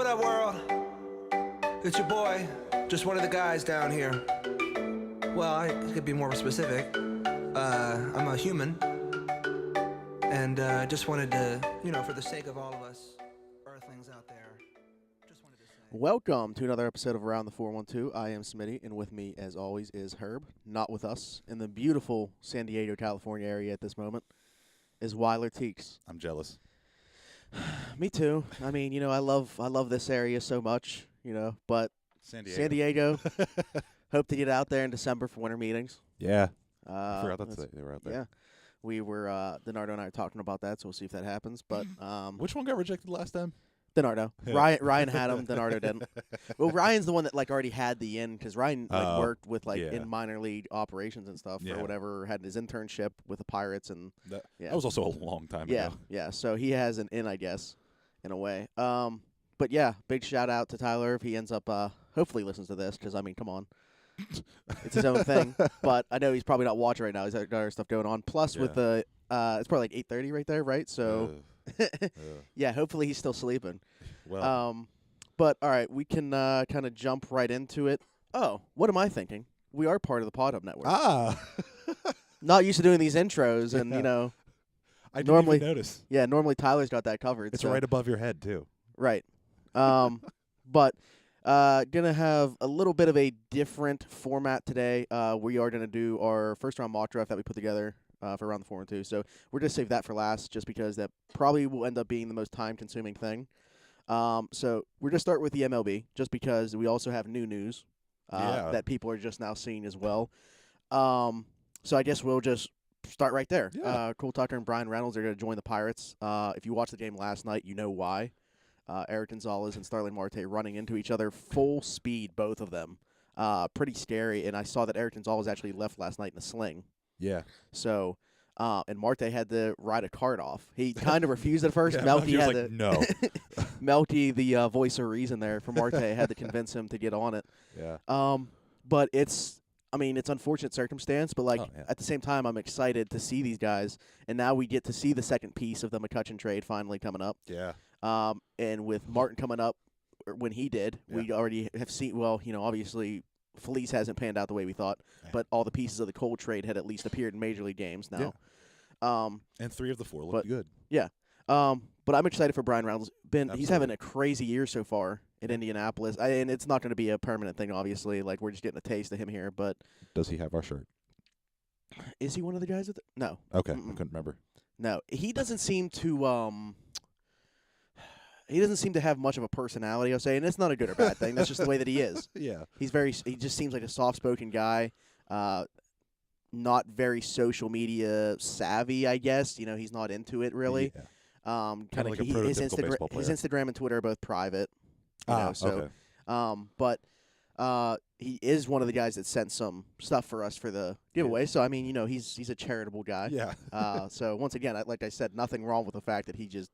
What up, world? It's your boy, just one of the guys down here. Well, I could be more specific. I'm a human, and just wanted to, for the sake of all of us Earthlings out there, just wanted to say. Welcome to another episode of Around the 412. I am Smitty, and with me, as always, is Herb. Not with us in the beautiful San Diego, California area at this moment is Weiler Teeks. I'm jealous. Me too. I mean, I love this area so much, but San Diego. San Diego. Hope to get out there in December for winter meetings. Yeah. I forgot they were out there. Yeah. We were, DiNardo and I are talking about that, so we'll see if that happens. But Which one got rejected last time? DiNardo. Yeah. Ryan had him. DiNardo didn't. Well, Ryan's the one that already had the in because Ryan worked with in minor league operations and stuff or whatever. Had his internship with the Pirates and that was also a long time ago. Yeah. So he has an in, I guess, in a way. But yeah, big shout out to Tyler if he ends up hopefully listens to this because I mean, come on, it's his own thing. But I know he's probably not watching right now. He's got other stuff going on. Plus with the it's probably like 8:30 right there, right? So. Yeah, hopefully he's still sleeping. Well, but all right, we can kind of jump right into it. Oh, what am I thinking? We are part of the Pod Hub Network. Not used to doing these intros, and I didn't normally even notice. Yeah, normally Tyler's got that covered. It's right above your head too. Right. But gonna have a little bit of a different format today. We are gonna do our first round mock draft that we put together. For around the 4-2. So we're going to save that for last just because that probably will end up being the most time-consuming thing. So we're going to start with the MLB just because we also have new news that people are just now seeing as well. So I guess we'll just start right there. Yeah. CoTuck and Brian Reynolds are going to join the Pirates. If you watched the game last night, you know why. Eric Gonzalez and Starling Marte running into each other full speed, both of them. Pretty scary, and I saw that Eric Gonzalez actually left last night in a sling. Yeah. So, and Marte had to ride a cart off. He kind of refused at first. Melky was had like, no. Melky, the voice of reason there for Marte, had to convince him to get on it. Yeah. But it's unfortunate circumstance. But at the same time, I'm excited to see these guys, and now we get to see the second piece of the McCutchen trade finally coming up. Yeah. And with Martin coming up, when he did, we already have seen. Well, obviously. Felice hasn't panned out the way we thought, but all the pieces of the Cole trade had at least appeared in Major League games now. Yeah. And 3 of the 4 look good. Yeah. But I'm excited for Brian Reynolds. He's having a crazy year so far in Indianapolis. And it's not going to be a permanent thing, obviously. Like, we're just getting a taste of him here. But does he have our shirt? Is he one of the guys? No. Okay. I couldn't remember. No. He doesn't seem to he doesn't seem to have much of a personality, I'll say, and it's not a good or bad thing. That's just the way that he is. Yeah. He just seems like a soft-spoken guy, not very social media savvy, I guess. He's not into it really. Yeah. Kind of like a his prototypical baseball player. His Instagram and Twitter are both private. Okay. But he is one of the guys that sent some stuff for us for the giveaway. So I mean, he's a charitable guy. Yeah. So once again, like I said, nothing wrong with the fact that he just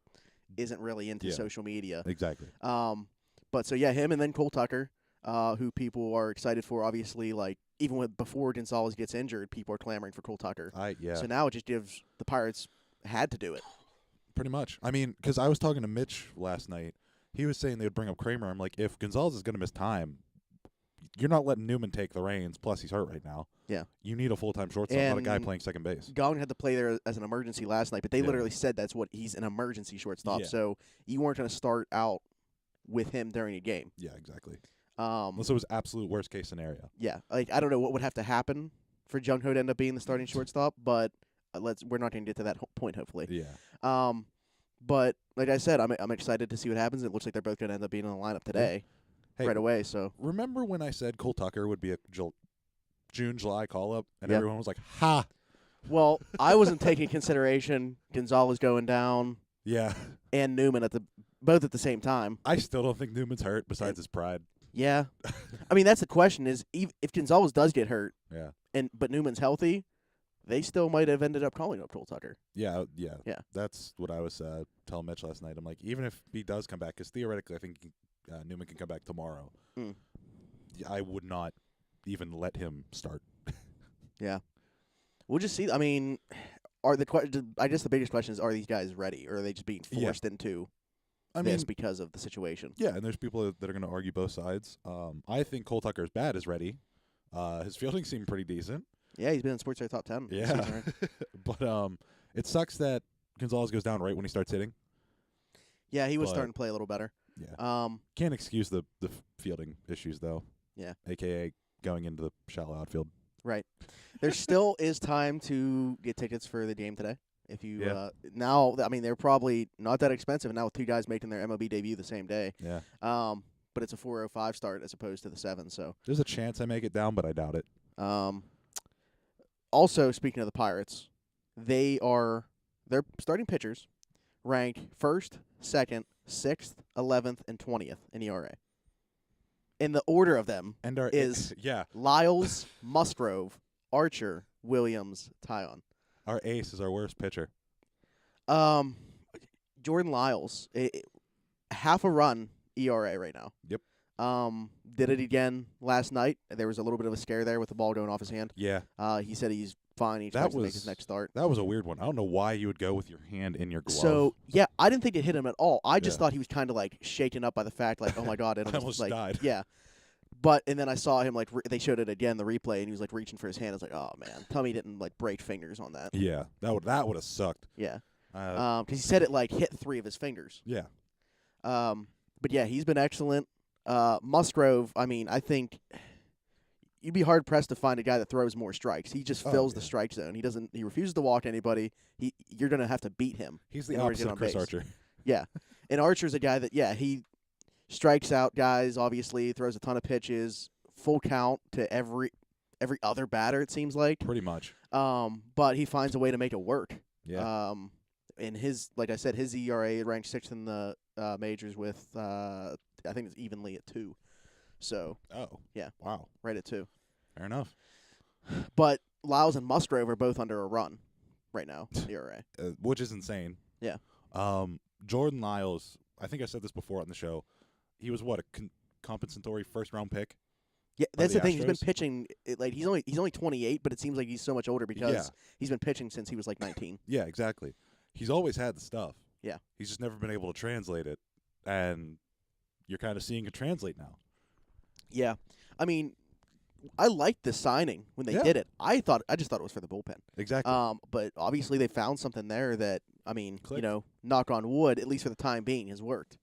isn't really into social media. Exactly. But so yeah, him and then Cole Tucker, who people are excited for. Obviously, like even before Gonzalez gets injured, people are clamoring for Cole Tucker. So now it just gives the Pirates had to do it. Pretty much. I mean, because I was talking to Mitch last night. He was saying they would bring up Kramer. I'm like, if Gonzalez is going to miss time, you're not letting Newman take the reins. Plus, he's hurt right now. Yeah. You need a full-time shortstop, not a guy playing second base. Gong had to play there as an emergency last night, but they literally said that's what he's an emergency shortstop. Yeah. So you weren't going to start out with him during a game. Yeah, exactly. Unless it was absolute worst-case scenario. Yeah. Like, I don't know what would have to happen for Jung Ho to end up being the starting shortstop, but we're not going to get to that point, hopefully. Yeah. But like I said, I'm excited to see what happens. It looks like they're both going to end up being in the lineup today. Right away. So remember when I said Cole Tucker would be a June, July call-up, and everyone was like, ha! Well, I wasn't taking consideration Gonzalez going down and Newman both at the same time. I still don't think Newman's hurt besides his pride. Yeah. I mean, that's the question is if Gonzalez does get hurt but Newman's healthy, they still might have ended up calling up Cole Tucker. Yeah. That's what I was telling Mitch last night. I'm like, even if he does come back, because theoretically I think Newman can come back tomorrow. I would not even let him start. Yeah. We'll just see. I mean, I guess the biggest question is, are these guys ready, or are they just being forced into this because of the situation. Yeah, and there's people that are going to argue both sides. I think Cole Tucker is bad as ready. His fielding seemed pretty decent. Yeah, he's been in Sports Center top 10. Yeah, This season, right? but it sucks that Gonzalez goes down right when he starts hitting. Yeah, he was starting to play a little better. Yeah, can't excuse the fielding issues though. Yeah, AKA going into the shallow outfield. right. There still is time to get tickets for the game today. If you now, I mean, they're probably not that expensive now with two guys making their MLB debut the same day. Yeah. But it's a 4:05 start as opposed to the 7. So there's a chance I make it down, but I doubt it. Also, speaking of the Pirates, their starting pitchers rank 1st, 2nd, 6th, 11th, and 20th in ERA. And the order of them is Lyles, Musgrove, Archer, Williams, Tyon. Our ace is our worst pitcher. Jordan Lyles, half a run ERA right now. Yep. Did it again last night. There was a little bit of a scare there with the ball going off his hand. Yeah. He said he's fine. He expects to make his next start. That was a weird one. I don't know why you would go with your hand in your glove. So, yeah, I didn't think it hit him at all. I just thought he was kind of like shaken up by the fact, like, oh my God, it almost died. Yeah. And then I saw him, like, they showed it again, the replay, and he was, like, reaching for his hand. I was like, oh, man. Tell me he didn't, like, break fingers on that. Yeah. That would have sucked. Yeah. Because he said it, like, hit 3 of his fingers. Yeah. But, yeah, he's been excellent. Musgrove, I mean, I think you'd be hard-pressed to find a guy that throws more strikes. He just fills the strike zone. He refuses to walk anybody. You're going to have to beat him. He's the opposite of Chris Archer. Yeah. And Archer's a guy that, he strikes out guys, obviously, throws a ton of pitches, full count to every other batter, it seems like. Pretty much. But he finds a way to make it work. Yeah. And like I said, his ERA ranked 6th in the majors with, I think it's evenly at 2. So. Oh. Yeah. Wow. Right at 2. Fair enough. But Lyles and Musgrove are both under a run right now, ERA. Which is insane. Yeah. Jordan Lyles, I think I said this before on the show. He was a compensatory first-round pick? Yeah, that's the thing. He's been Astros? pitching. He's only 28, but it seems like he's so much older because he's been pitching since he was like 19. Yeah, exactly. He's always had the stuff. Yeah. He's just never been able to translate it, and you're kind of seeing it translate now. Yeah. I mean, I liked the signing when they did it. I just thought it was for the bullpen. Exactly. But obviously they found something there that, I mean, Click. Knock on wood, at least for the time being, has worked.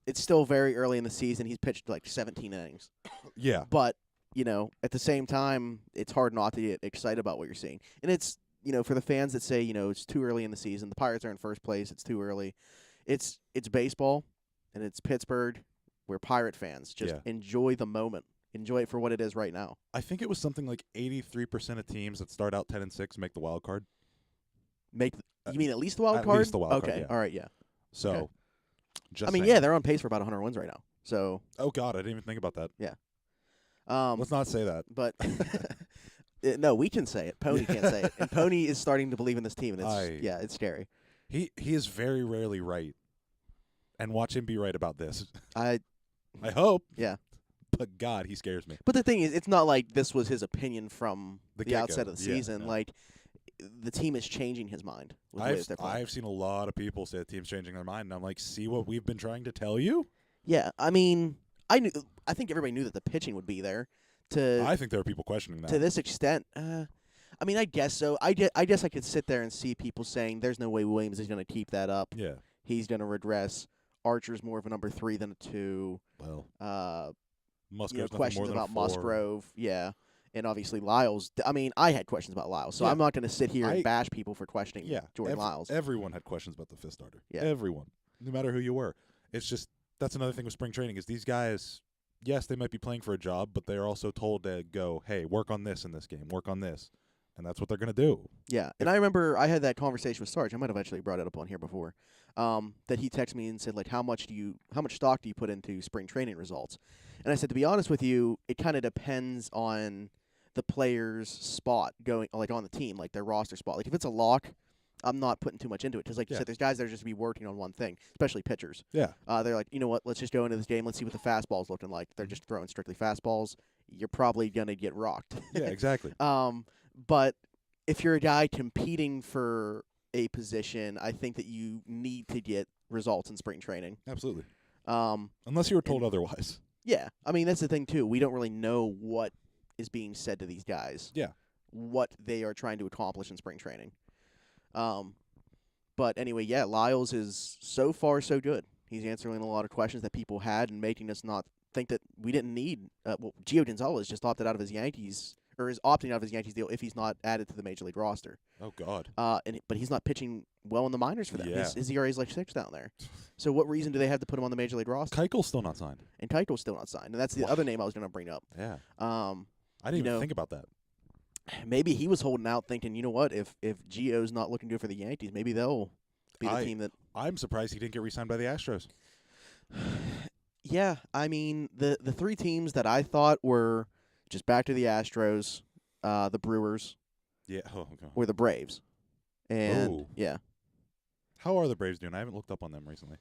It's still very early in the season. He's pitched like 17 innings. Yeah. But, at the same time, it's hard not to get excited about what you're seeing. And it's, for the fans that say, it's too early in the season, the Pirates are in first place, it's too early. It's baseball, and it's Pittsburgh. We're Pirate fans. Just enjoy the moment. Enjoy it for what it is right now. I think it was something like 83% of teams that start out 10-6 make the wild card. You mean at least the wild card? At least the wild card, Okay, yeah. all right, yeah. So, just saying. saying. They're on pace for about 100 wins right now. So. Oh God, I didn't even think about that. Yeah. Let's not say that. But no, we can say it. Pony can't say it, and Pony is starting to believe in this team, and it's scary. He is very rarely right, and watch him be right about this. I hope. Yeah. But God, he scares me. But the thing is, it's not like this was his opinion from the outset of the Yeah, season. no. Like, the team is changing his mind with the way they're playing. I've seen a lot of people say the team's changing their mind, and I'm like, see what we've been trying to tell you? Yeah, I mean, I think everybody knew that the pitching would be there. I think there are people questioning that. To this extent, I mean, I guess so. I guess I could sit there and see people saying, there's no way Williams is going to keep that up. Yeah. He's going to regress. Archer's more of a number 3 than a 2. Well, Musgrove's questions more than about a 4. Musgrove, and obviously Lyles. I mean, I had questions about Lyles, so I'm not going to sit here and bash people for questioning Jordan Lyles. Everyone had questions about the fifth starter. Yeah. Everyone, no matter who you were. It's just that's another thing with spring training is these guys. Yes, they might be playing for a job, but they are also told to go, hey, work on this in this game, work on this, and that's what they're going to do. Yeah, and I remember I had that conversation with Sarge. I might have actually brought it up on here before. That he texted me and said, like, how much stock do you put into spring training results? And I said, to be honest with you, it kind of depends on the player's spot going, like, on the team, like their roster spot. Like, if it's a lock, I'm not putting too much into it because, like you said, there's guys that are just be working on one thing, especially pitchers. Yeah. They're like, you know what? Let's just go into this game. Let's see what the fastball's looking like. They're just throwing strictly fastballs. You're probably gonna get rocked. Yeah, exactly. But if you're a guy competing for a position, I think that you need to get results in spring training. Absolutely. Um, Unless you were told otherwise. yeah, I mean that's the thing too. We don't really know what is being said to these guys. Yeah. What they are trying to accomplish in spring training. But anyway, yeah, Lyles is so far so good. He's answering a lot of questions that people had and making us not think that we didn't need. Gio Gonzalez just opted out of his Yankees, or is opting out of his Yankees deal if he's not added to the Major League roster. Oh God. But he's not pitching well in the minors for them. Yeah. His ERA is like 6 down there. So what reason do they have to put him on the Major League roster? Keuchel's still not signed. And Keitel's still not signed, and that's the other name I was going to bring up. Yeah. I didn't even think about that. Maybe he was holding out, thinking, you know what, if Gio's not looking good for the Yankees, maybe they'll be the team that. I'm surprised he didn't get re-signed by the Astros. Yeah, I mean the 3 teams that I thought were just back to the Astros, the Brewers, Yeah. Oh, okay. or the Braves, and yeah. How are the Braves doing? I haven't looked up on them recently.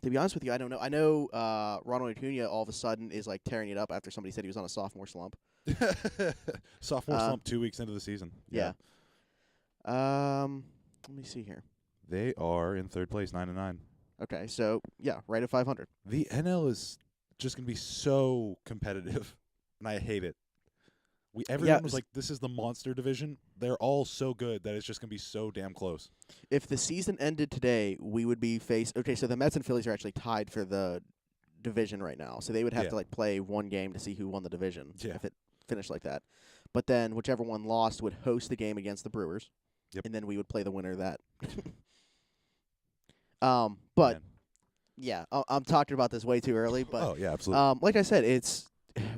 To be honest with you, I don't know. I know Ronald Acuna all of a sudden is like tearing it up after somebody said he was on a sophomore slump. Sophomore slump 2 weeks into the season. Yeah. Let me see here. They are in third place, 9-9. Okay, so yeah, right at 500. The NL is just going to be so competitive, and I hate it. Everyone was like, this is the monster division. They're all so good that it's just going to be so damn close. If the season ended today, we would be okay, so the Mets and Phillies are actually tied for the division right now. So they would have to like play one game to see who won the division if it finished like that. But then whichever one lost would host the game against the Brewers. Yep. And then we would play the winner of that. But Man. yeah, I'm talking about this way too early, but yeah, absolutely. like I said,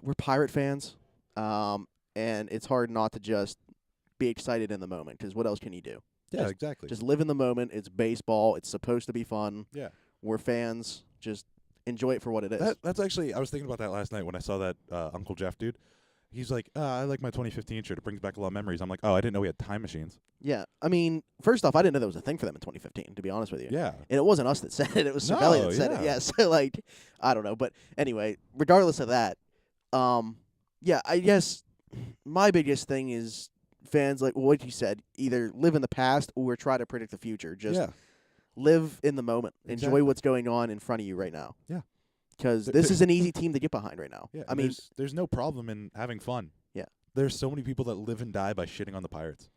we're Pirate fans. And it's hard not to just be excited in the moment, because what else can you do? Yeah, exactly. Just live in the moment. It's baseball. It's supposed to be fun. Yeah. We're fans. Just enjoy it for what it is. That's actually, I was thinking about that last night when I saw that Uncle Jeff dude. He's like, I like my 2015 shirt. It brings back a lot of memories. I'm like, I didn't know we had time machines. Yeah. I mean, first off, I didn't know that was a thing for them in 2015, to be honest with you. Yeah. And it wasn't us that said it. It was Cervelli that said it. Yeah. So, like, I don't know. But anyway, regardless of that, yeah, I guess my biggest thing is fans, like what you said, either live in the past or try to predict the future. Just live in the moment. Exactly. Enjoy what's going on in front of you right now. Yeah. Because this is an easy team to get behind right now. Yeah, I mean, there's no problem in having fun. Yeah. There's so many people that live and die by shitting on the Pirates.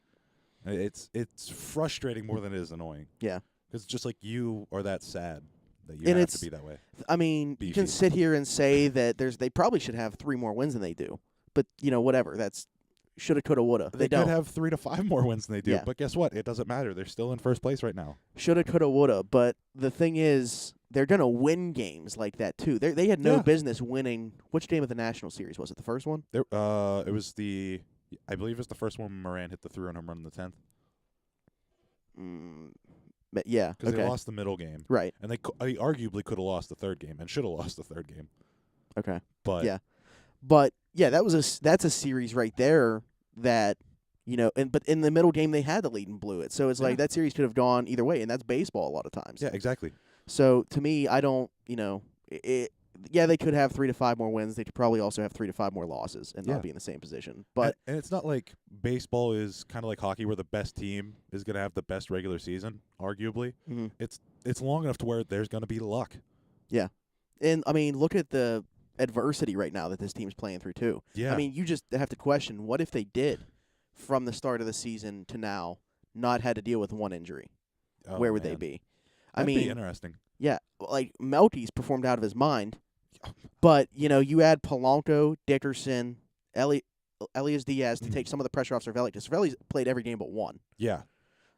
It's frustrating more than it is annoying. Yeah. Because it's just like you are that sad that you And have to be that way. I mean, you can sit here and say that they probably should have 3 more wins than they do. But, whatever. That's shoulda, coulda, woulda. They don't. could have 3 to 5 more wins than they do. Yeah. But guess what? It doesn't matter. They're still in first place right now. Shoulda, coulda, woulda. But the thing is, they're going to win games like that, too. They had no business winning. Which game of the National Series was it? The first one? It was I believe it was the first one Moran hit the 3-run home run in the 10th. But yeah. Because they lost the middle game. Right. And they arguably could have lost the third game and should have lost the third game. Okay. But yeah. But yeah, that's a series right there that but in the middle game they had the lead and blew it. So it's like that series could have gone either way, and that's baseball a lot of times. Yeah, exactly. So to me, I don't, they could have 3 to 5 more wins. They could probably also have 3 to 5 more losses and not be in the same position. But and it's not like baseball is kind of like hockey where the best team is going to have the best regular season, arguably. Mm-hmm. It's long enough to where there's going to be luck. Yeah. And I mean, look at the adversity right now that this team's playing through too. Yeah. I mean, you just have to question, what if they did from the start of the season to now not had to deal with one injury? Where would they be? That'd be interesting. Yeah, like Melky's performed out of his mind, but you add Polanco, Dickerson, Elias Diaz to take some of the pressure off Cervelli. Because Cervelli's played every game but one. Yeah.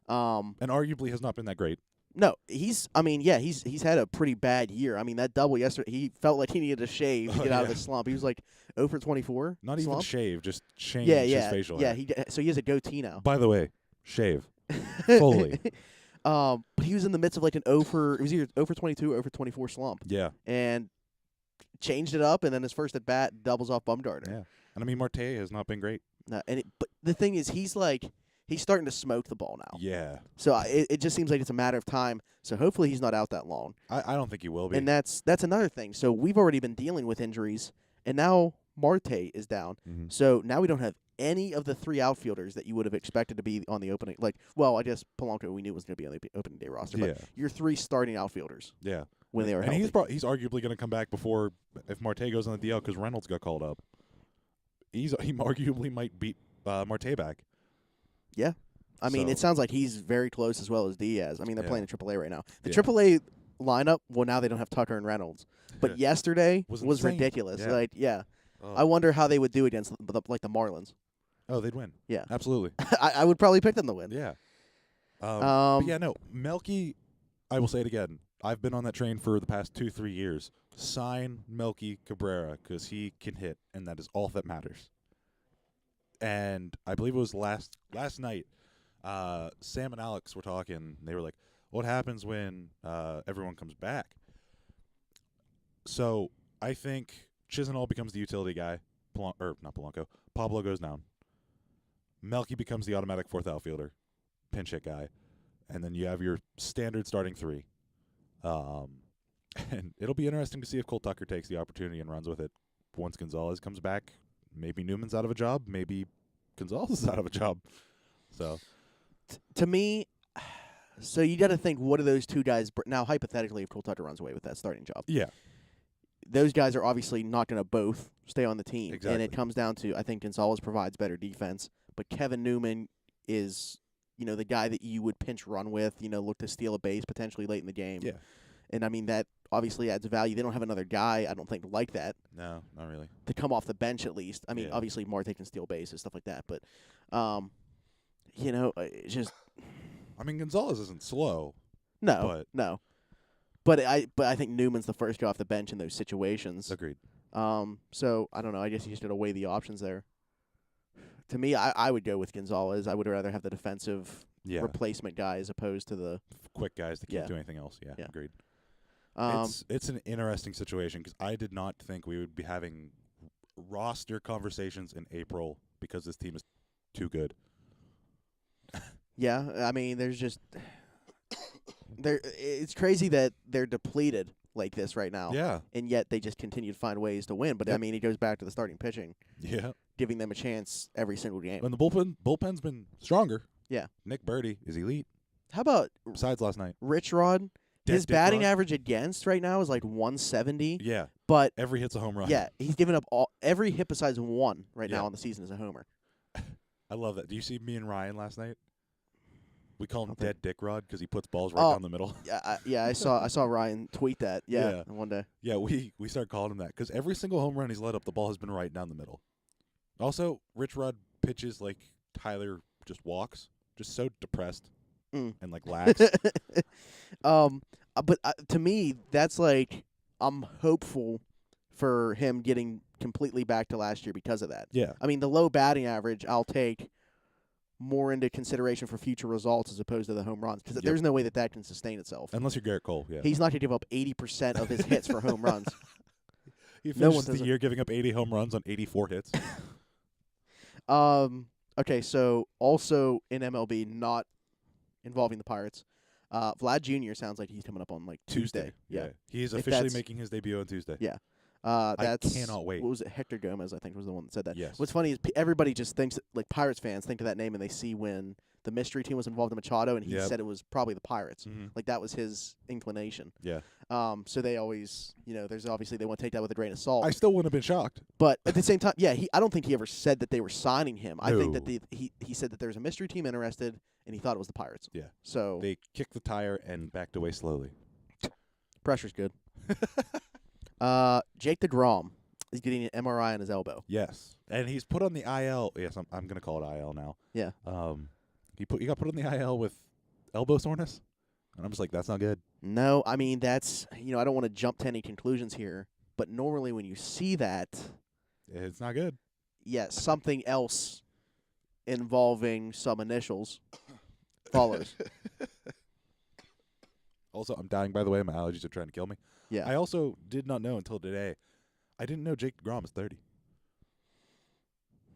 And arguably has not been that great. No, he's had a pretty bad year. I mean, that double yesterday, he felt like he needed a shave to get out of his slump. He was like 0 for 24. Not slump. even shave, just change his facial hair. So he has a goatee now. By the way, shave fully. But he was in the midst of like it was either 0 for 22 or 0 for 24 slump. Yeah. And changed it up, and then his first at bat doubles off Bumgarner. Yeah. And I mean, Marte has not been great. No, but the thing is, he's starting to smoke the ball now. Yeah. So it just seems like it's a matter of time. So hopefully he's not out that long. I don't think he will be. And that's another thing. So we've already been dealing with injuries, and now Marte is down. Mm-hmm. So now we don't have any of the 3 outfielders that you would have expected to be on the opening. Like, well, I guess Polanco we knew was going to be on the opening day roster. Yeah. But your 3 starting outfielders. Yeah. When they were and healthy. he's arguably going to come back before if Marte goes on the DL because Reynolds got called up. He arguably might beat Marte back. Yeah. I mean, So- it sounds like he's very close as well as Diaz. I mean, they're Yeah. playing in AAA right now. The Yeah. AAA lineup, well, now they don't have Tucker and Reynolds. But yesterday Was was insane. ridiculous. Yeah. Like, yeah. Oh. I wonder how they would do against the Marlins. Oh, they'd win. Yeah. Absolutely. I would probably pick them to win. Yeah. But yeah, no. Melky, I will say it again. I've been on that train for the past 2-3 years. Sign Melky Cabrera because he can hit, and that is all that matters. And I believe it was last night, Sam and Alex were talking. They were like, what happens when everyone comes back? So I think Chisenhall becomes the utility guy. Not Polanco. Pablo goes down. Melky becomes the automatic 4th outfielder, pinch hit guy. And then you have your standard starting 3. And it'll be interesting to see if Cole Tucker takes the opportunity and runs with it once Gonzalez comes back. Maybe Newman's out of a job. Maybe Gonzalez is out of a job. So, To me, so you got to think, what do those 2 guys now, hypothetically, if Cole Tucker runs away with that starting job, yeah. those guys are obviously not going to both stay on the team. And Exactly. it comes down to, I think Gonzalez provides better defense, but Kevin Newman is, the guy that you would pinch run with, look to steal a base potentially late in the game. Yeah. And, I mean, that obviously adds value. They don't have another guy, I don't think, like that. No, not really. To come off the bench at least. I mean, Yeah. obviously Marte can steal bases, stuff like that. But, it's just I mean, Gonzalez isn't slow. no. But I think Newman's the first guy off the bench in those situations. Agreed. So I don't know. I guess you just got to weigh the options there. To me, I would go with Gonzalez. I would rather have the defensive Yeah. replacement guy as opposed to the. Quick guys that can't Yeah. do anything else. Yeah, Yeah. agreed. Um, It's an interesting situation because I did not think we would be having roster conversations in April because this team is too good. yeah, I mean, there's just it's crazy that they're depleted like this right now. Yeah. And yet they just continue to find ways to win. But I Yep. mean, it goes back to the starting pitching, Yeah. giving them a chance every single game. And the bullpen's been stronger. Yeah. Nick Birdie is elite. How about Besides last night. Rich Rod? His Dick batting Rod. average against right now is like 170. Yeah. But Every hit's a home run. yeah, he's given up every hit besides one right Yeah. now on the season is a homer. I love that. Do you see me and Ryan last night? We call him Okay. Dead Dick Rod because he puts balls right Oh. down the middle. Yeah, I saw Ryan tweet that. Yeah, Yeah. one day. Yeah, we start calling him that because every single home run he's let up, the ball has been right down the middle. Also, Rich Rod pitches like Tyler just walks, just so depressed Mm. and like lax. But to me, that's like I'm hopeful for him getting completely back to last year because of that. Yeah. I mean, the low batting average, I'll take more into consideration for future results as opposed to the home runs because Yep. there's no way that can sustain itself. Unless you're Garrett Cole, yeah. He's not going to give up 80% of his hits for home runs. He no one finishes does the it. year giving up 80 home runs on 84 hits. Okay, so also in MLB, not involving the Pirates, Vlad Jr. sounds like he's coming up on like Tuesday. Yeah. He is If officially that's- making his debut on Tuesday. Yeah. That's cannot wait. What was it? Hector Gomez, I think, was the one that said that. Yes. What's funny is everybody just thinks, like Pirates fans think of that name and they see when the mystery team was involved in Machado and he Yep. said it was probably the Pirates. Mhm. Like that was his inclination. Yeah. So they always, there's obviously they want to take that with a grain of salt. I still wouldn't have been shocked. But at the same time, yeah, I don't think he ever said that they were signing him. I think that No. he said that there was a mystery team interested and he thought it was the Pirates. Yeah. So They kicked the tire and backed away slowly. pressure's good. Jake DeGrom is getting an MRI on his elbow. Yes. And he's put on the IL. Yes, I'm going to call it IL now. Yeah. He got put on the IL with elbow soreness. And I'm just like, that's not good. No, I mean, that's, I don't want to jump to any conclusions here, but normally when you see that, It's not good. yeah, something else involving some initials follows. Also, I'm dying, by the way. My allergies are trying to kill me. Yeah. I also did not know until today. I didn't know Jake DeGrom is 30.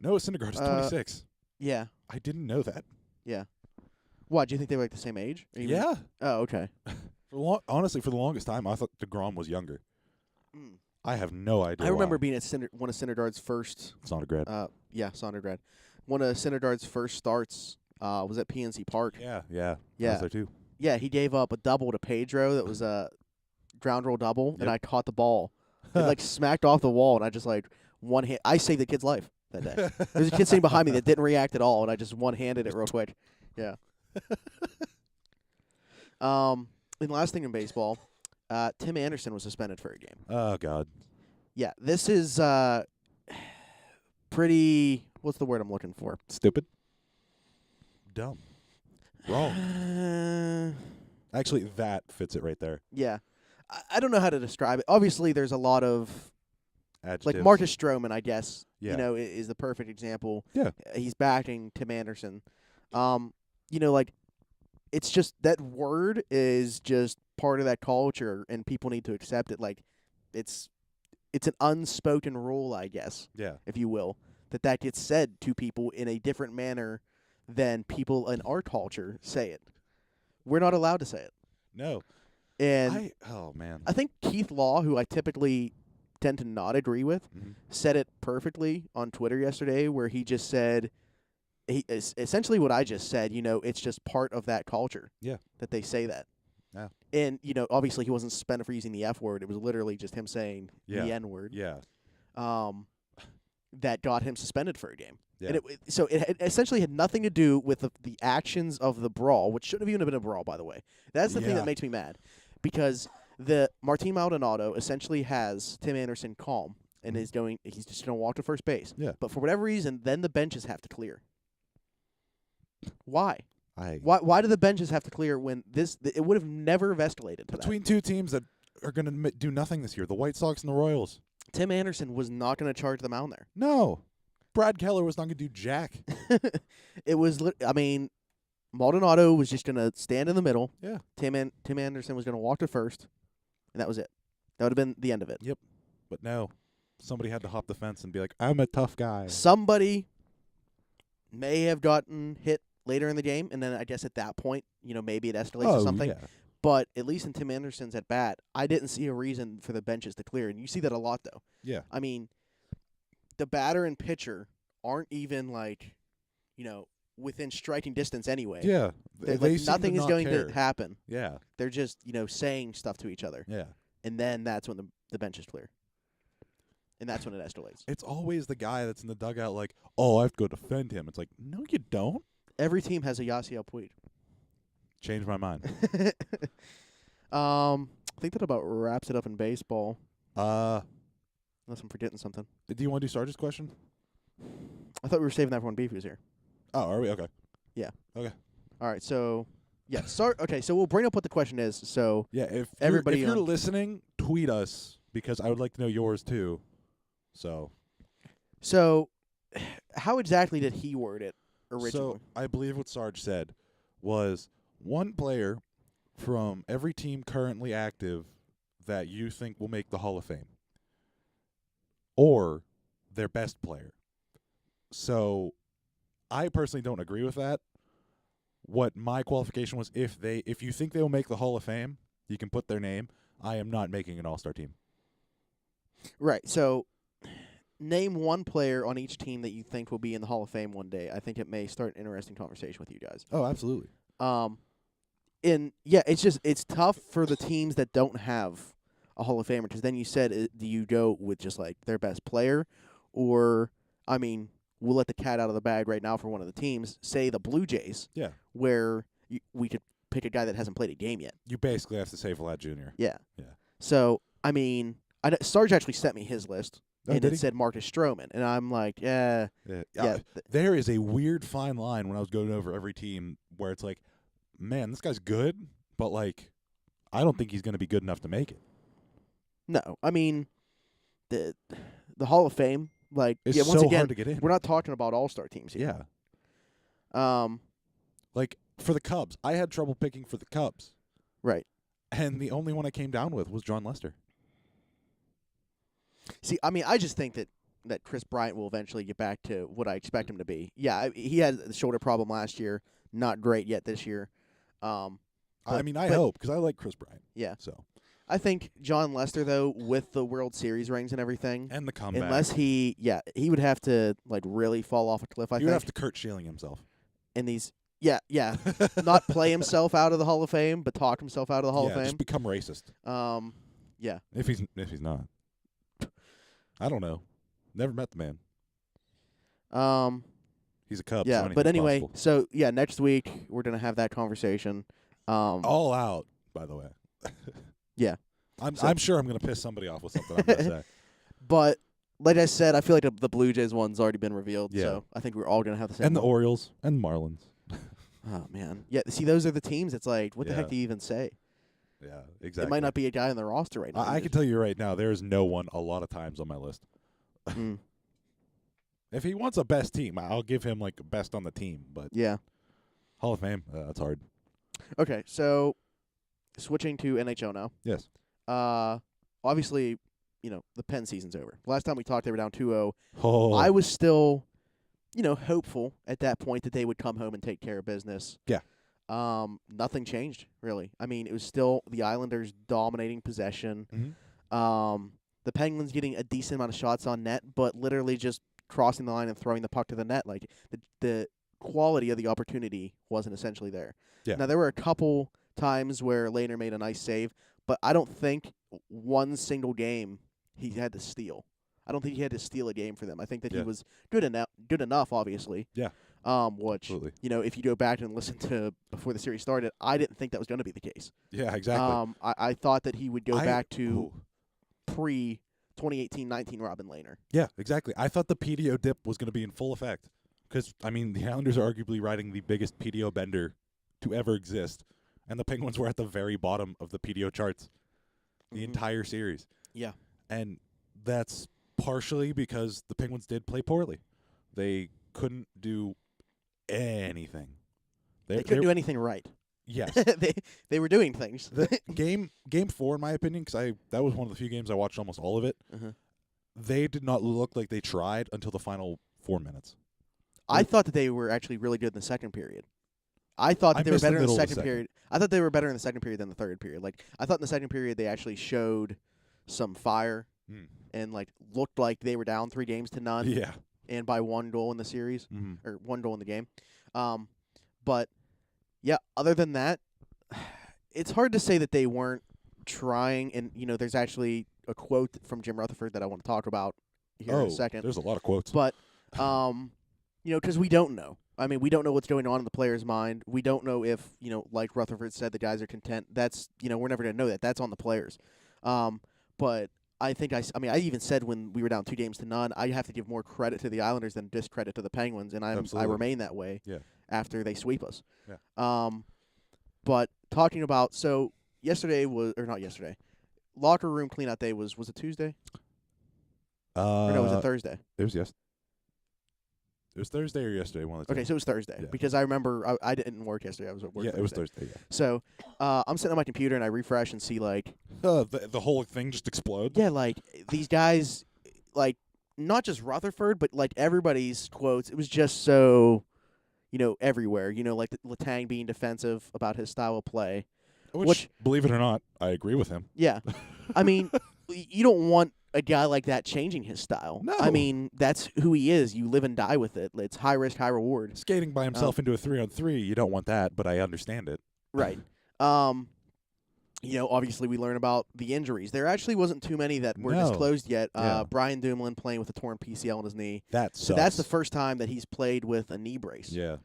Noah Syndergaard is 26. Yeah. I didn't know that. Yeah. Why, do you think they were like the same age? Or you mean- Yeah. Oh, okay. Honestly, for the longest time, I thought DeGrom was younger. I have no idea. I remember why. being at one of Syndergaard's first Sondergrad. Yeah, Sondergrad. one of Syndergaard's first starts was at PNC Park. Yeah. I Yeah. was there too. Yeah, he gave up a double to Pedro that was a ground roll double, and Yep. I caught the ball. It like smacked off the wall, and I just like one hand. I saved the kid's life that day. There's a kid sitting behind me that didn't react at all, and I just one-handed it real quick. Yeah. And last thing in baseball, Tim Anderson was suspended for a game. Oh God. Yeah, this is pretty. What's the word I'm looking for? Stupid. Dumb. Wrong. Actually, that fits it right there. Yeah. I don't know how to describe it. Obviously, there's a lot of Adjectives. like Marcus Stroman, I guess. Yeah. You know, is the perfect example. Yeah. He's backing Tim Anderson. You know, like it's just that word is just part of that culture, and people need to accept it. Like it's an unspoken rule, I guess, Yeah. if you will, that gets said to people in a different manner than people in our culture say it. We're not allowed to say it. No. And oh man. I think Keith Law, who I typically tend to not agree with, Mhm. said it perfectly on Twitter yesterday, where he just said, essentially what I just said, you know, it's just part of that culture. Yeah. That they say that. Yeah. And, you know, obviously he wasn't suspended for using the F word. It was literally just him saying Yeah. the N word. Yeah. That got him suspended for a game. Yeah. And it essentially had nothing to do with the actions of the brawl, which shouldn't have even been a brawl, by the way. That's the thing Yeah. that makes me mad. Because the Martin Maldonado essentially has Tim Anderson calm and he's just going to walk to first base. Yeah. But for whatever reason, then the benches have to clear. Why? I Why do the benches have to clear when it would have never have escalated to between two teams that are going to do nothing this year, the White Sox and the Royals. that? Tim Anderson was not going to charge the mound there. No. Brad Keller was not going to do jack. It was, Maldonado was just going to stand in the middle. Yeah. Tim Anderson was going to walk to first, and that was it. That would have been the end of it. Yep. But no. Somebody had to hop the fence and be like, I'm a tough guy. Somebody may have gotten hit later in the game, and then I guess at that point, you know, maybe it escalates to something. Yeah. But at least in Tim Anderson's at bat, I didn't see a reason for the benches to clear, and you see that a lot, though. Yeah. I mean, the batter and pitcher aren't even like, you know, within striking distance anyway. Yeah. Like, nothing is going care. to happen. Yeah. They're just, you know, saying stuff to each other. Yeah. And then that's when the bench is clear. And that's when it escalates. It's always the guy that's in the dugout like, oh, I have to go defend him. It's like, no, you don't. Every team has a Yasiel Puig. Change my mind. I think that about wraps it up in baseball. Uh, Unless I'm forgetting something. do you want to do Sarge's question? I thought we were saving that for when Beefy was here. Oh, are we? Okay. All right, so yeah, okay, so we'll bring up what the question is. So Yeah, if Everybody you're on- listening, tweet us because I would like to know yours too. So how exactly did he word it originally? So I believe what Sarge said was one player from every team currently active that you think will make the Hall of Fame, or their best player. So I personally don't agree with that. What my qualification was, if you think they will make the Hall of Fame, you can put their name. I am not making an all-star team. Right. So name one player on each team that you think will be in the Hall of Fame one day. I think it may start an interesting conversation with you guys. Oh, absolutely. And yeah, it's tough for the teams that don't have a Hall of Famer, because then you said, do you go with just like their best player, or I mean, we'll let the cat out of the bag right now for one of the teams, say the Blue Jays, Yeah. where we could pick a guy that hasn't played a game yet. You basically have to say Vlad Jr. Yeah. Yeah. So I mean, Sarge actually sent me his list, Oh, and did it he? said Marcus Stroman, and I'm like, yeah. There is a weird fine line when I was going over every team where it's like, man, this guy's good, but like, I don't think he's going to be good enough to make it. No, I mean, the Hall of Fame, like, It's yeah, once so again, hard to get in. we're not talking about all-star teams here. Yeah. Like, for the Cubs, I had trouble picking for the Cubs. Right. And the only one I came down with was John Lester. See, I mean, I just think that Chris Bryant will eventually get back to what I expect him to be. Yeah, he had the shoulder problem last year. Not great yet this year. I mean, I hope, because I like Chris Bryant. Yeah. So. I think John Lester, though, with the World Series rings and everything, And the comeback. unless he would have to like really fall off a cliff. I He think would have to Kurt Schilling himself. in these. Yeah, not play himself out of the Hall of Fame, but talk himself out of the Hall of Fame. Just become racist. Yeah. If he's not, I don't know. Never met the man. He's a Cub. Yeah, so but anything's anyway, possible. so yeah, next week we're gonna have that conversation. All out, by the way. Yeah. I'm sure I'm gonna piss somebody off with something I'm gonna say. But like I said, I feel like the Blue Jays one's already been revealed. Yeah. So I think we're all gonna have the same. And the one. Orioles and Marlins. Oh man, yeah. See, those are the teams. It's like, what the heck Yeah. do you even say? Yeah, exactly. It might not be a guy on the roster right now. I can tell you right now, there is no one a lot of times on my list. Mm, If he wants a best team, I'll give him like best on the team. But yeah. Hall of Fame, that's hard. Okay, so switching to NHL now. Yes. Obviously, the Penn season's over. Last time we talked, they were down 2-0. Oh, I was still, hopeful at that point that they would come home and take care of business. Yeah. Nothing changed, really. I mean, it was still the Islanders dominating possession. Mhm. The Penguins getting a decent amount of shots on net, but literally just crossing the line and throwing the puck to the net. Like, the quality of the opportunity wasn't essentially there. Yeah. Now, there were a couple times where Lehner made a nice save, but I don't think one single game he had to steal. I don't think he had to steal a game for them. I think that he Yeah. was good enough, obviously. Yeah. Which, Absolutely. if you go back and listen to before the series started, I didn't think that was going to be the case. Yeah, exactly. I thought that he would go back to Ooh. pre-2018-19 Robin Lehner. Yeah, exactly. I thought the PDO dip was going to be in full effect because, I mean, the Islanders are arguably riding the biggest PDO bender to ever exist, and the Penguins were at the very bottom of the PDO charts the entire series. Yeah. And that's partially because the Penguins did play poorly. They couldn't do anything. They couldn't do anything right. Yes. they were doing things. The game 4, in my opinion, because that was one of the few games I watched almost all of it. Uh-huh. They did not look like they tried until the final 4 minutes. I thought that they were actually really good in the second period. I thought that they were missed the better in the middle of the second period. I thought they were better in the second period than the third period. Like, I thought in the second period they actually showed some fire and looked like they were down 3-0. Yeah. And by 1 goal in the series or 1 goal in the game. But yeah, other than that, it's hard to say that they weren't trying. And there's actually a quote from Jim Rutherford that I want to talk about here in a second. There's a lot of quotes. But because we don't know. I mean, we don't know what's going on in the player's mind. We don't know if, like Rutherford said, the guys are content. That's, we're never going to know that. That's on the players. But I think I even said when we were down 2-0, I have to give more credit to the Islanders than discredit to the Penguins, and I remain that way after they sweep us. Yeah. But talking about, so yesterday was, or not yesterday, locker room cleanout day was it Tuesday? Or no, was it Thursday? It was yes. It was Thursday or yesterday, one of the two. Okay, so it was Thursday because I remember I didn't work yesterday. I was at work. Yeah, Thursday. it was Thursday. Yeah. So I'm sitting on my computer and I refresh and see the whole thing just explodes. Yeah, these guys, not just Rutherford, but everybody's quotes. It was just so, everywhere. Like Letang being defensive about his style of play. Which, believe it or not, I agree with him. Yeah, I mean, you don't want a guy like that changing his style. No. I mean, that's who he is. You live and die with it. It's high risk, high reward. Skating by himself into a 3-on-3, you don't want that, but I understand it. Right. Obviously we learn about the injuries. There actually wasn't too many that were disclosed yet. Yeah. Brian Dumoulin playing with a torn PCL in his knee. That sucks. So that's the first time that he's played with a knee brace. Yeah.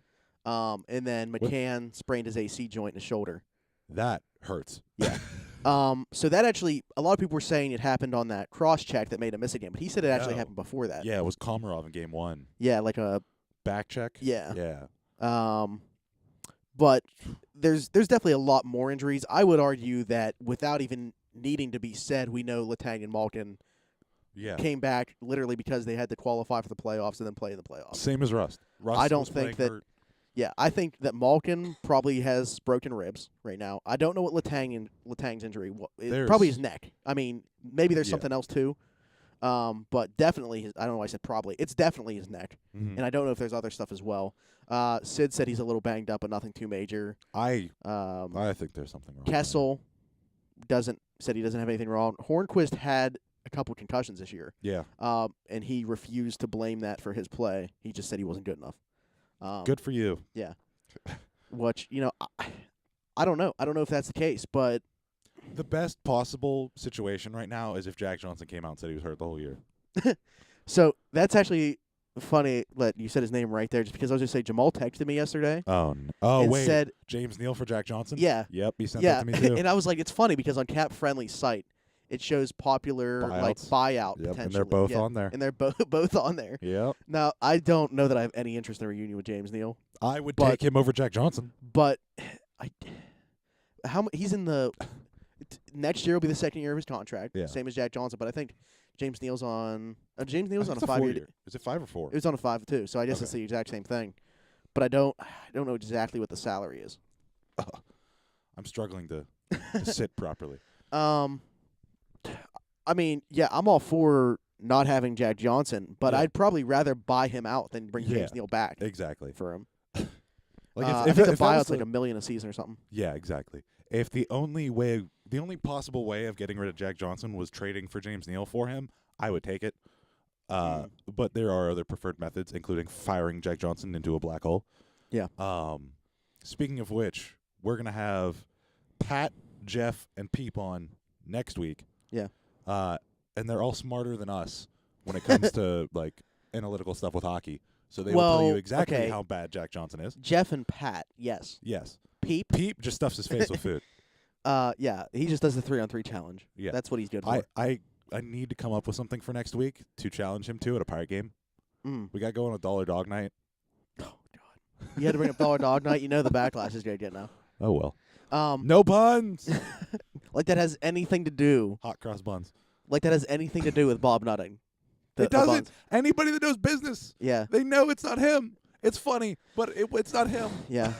And then McCann sprained his AC joint in his shoulder. That hurts. Yeah. So that actually, a lot of people were saying it happened on that cross check that made him miss a game, but he said it actually happened before that. Yeah, it was Komarov in game 1. Yeah, like a back check. Yeah. Yeah. But there's definitely a lot more injuries. I would argue that without even needing to be said, we know Letang and Malkin came back literally because they had to qualify for the playoffs and then play in the playoffs. Same as Rust. I don't think that. Hurt. Yeah, I think that Malkin probably has broken ribs right now. I don't know what Letang's injury. Probably his neck. I mean, maybe there's something else too. But definitely, I don't know why I said probably. It's definitely his neck, and I don't know if there's other stuff as well. Sid said he's a little banged up, but nothing too major. I think there's something wrong. Kessel doesn't said he doesn't have anything wrong. Hornquist had a couple concussions this year. Yeah. And he refused to blame that for his play. He just said he wasn't good enough. Good for you. Yeah. Which, I don't know. I don't know if that's the case, but The best possible situation right now is if Jack Johnson came out and said he was hurt the whole year. so that's actually funny that you said his name right there, just because I was going to say Jamal texted me yesterday. Oh, and wait. Said, James Neal for Jack Johnson? Yeah. Yep, he sent that to me too. And I was like, it's funny because on Cap Friendly's site, it shows popular buyout Yep, potentially. and they're both on there. And they're both on there. Yep. Now, I don't know that I have any interest in a reunion with James Neal. I would take him over Jack Johnson. But he's in the next year will be the second year of his contract, same as Jack Johnson. But I think James Neal's on a 5-year. Is it 5 or 4? It was on a 5 too. So I guess it's the exact same thing. But I don't know exactly what the salary is. I'm struggling to sit properly. I mean, yeah, I'm all for not having Jack Johnson, but I'd probably rather buy him out than bring James Neal back. Exactly. For him. Like I think the buyout's like $1 million a season or something. Yeah, exactly. If the only possible way of getting rid of Jack Johnson was trading for James Neal for him, I would take it. But there are other preferred methods, including firing Jack Johnson into a black hole. Yeah. Speaking of which, we're gonna have Pat, Jeff, and Peep on next week. Yeah. And they're all smarter than us when it comes to like analytical stuff with hockey. So they will tell you exactly how bad Jack Johnson is. Jeff and Pat, yes. Yes. Peep just stuffs his face with food. Yeah, he just does the 3-on-3 challenge. Yeah. That's what he's good for. I need to come up with something for next week to challenge him to at a Pirate game. We got going a $1 dog night. Oh God. You had to bring up $1 dog night. You know the backlash is gonna get now. Oh well. No puns. Like that has anything to do. Hot cross buns. Like that has anything to do with Bob Nutting. It doesn't. Anybody that knows business, they know it's not him. It's funny, but it's not him. Yeah.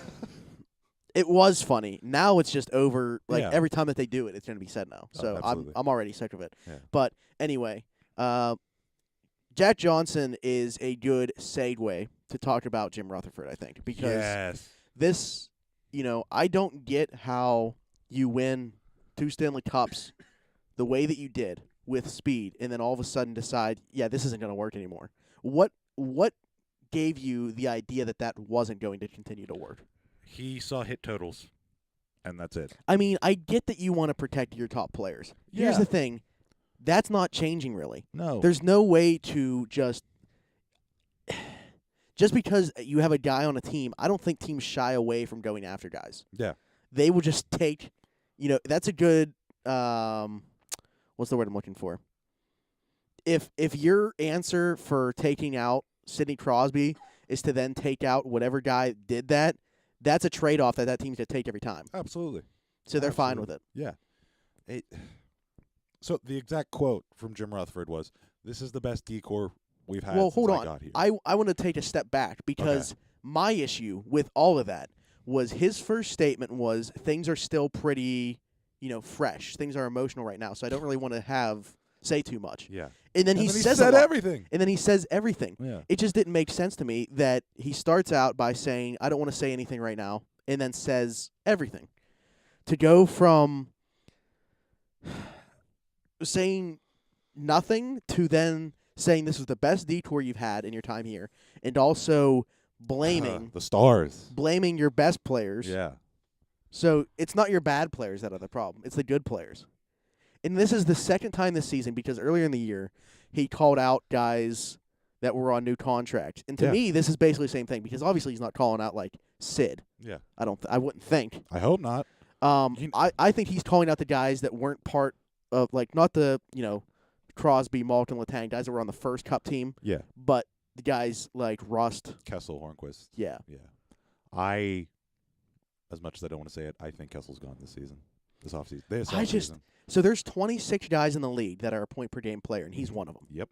It was funny. Now it's just over. Like every time that they do it, it's going to be said now. So I'm already sick of it. Yeah. But anyway, Jack Johnson is a good segue to talk about Jim Rutherford, I think, because this, I don't get how you win 2 Stanley Cups the way that you did with speed, and then all of a sudden decide, this isn't going to work anymore. What gave you the idea that wasn't going to continue to work? He saw hit totals, and that's it. I mean, I get that you want to protect your top players. Here's the thing. That's not changing, really. No. There's no way to just because you have a guy on a team, I don't think teams shy away from going after guys. Yeah. They will just take, that's a good, what's the word I'm looking for? If your answer for taking out Sidney Crosby is to then take out whatever guy did that, that's a trade-off that team's going to take every time. Absolutely. So they're fine with it. Yeah. So the exact quote from Jim Rutherford was, "This is the best decor we've had since I got here." I want to take a step back because my issue with all of that was his first statement was things are still pretty, fresh. Things are emotional right now, so I don't really want to say too much. Yeah. And then he says everything. And then he says everything. Yeah. It just didn't make sense to me that he starts out by saying, I don't want to say anything right now, and then says everything. To go from saying nothing to then saying this was the best detour you've had in your time here, and also blaming the stars. Blaming your best players. Yeah. So it's not your bad players that are the problem. It's the good players. And this is the second time this season because earlier in the year he called out guys that were on new contracts. And to me, this is basically the same thing because obviously he's not calling out like Sid. Yeah. I wouldn't think. I hope not. I think he's calling out the guys that weren't part of not the, Crosby, Malkin, Letang, guys that were on the first Cup team. Yeah. But the guys like Rust. Kessel, Hornquist. Yeah. Yeah. As much as I don't want to say it, I think Kessel's gone this season. This offseason. So there's 26 guys in the league that are a point-per-game player, and he's one of them. Yep.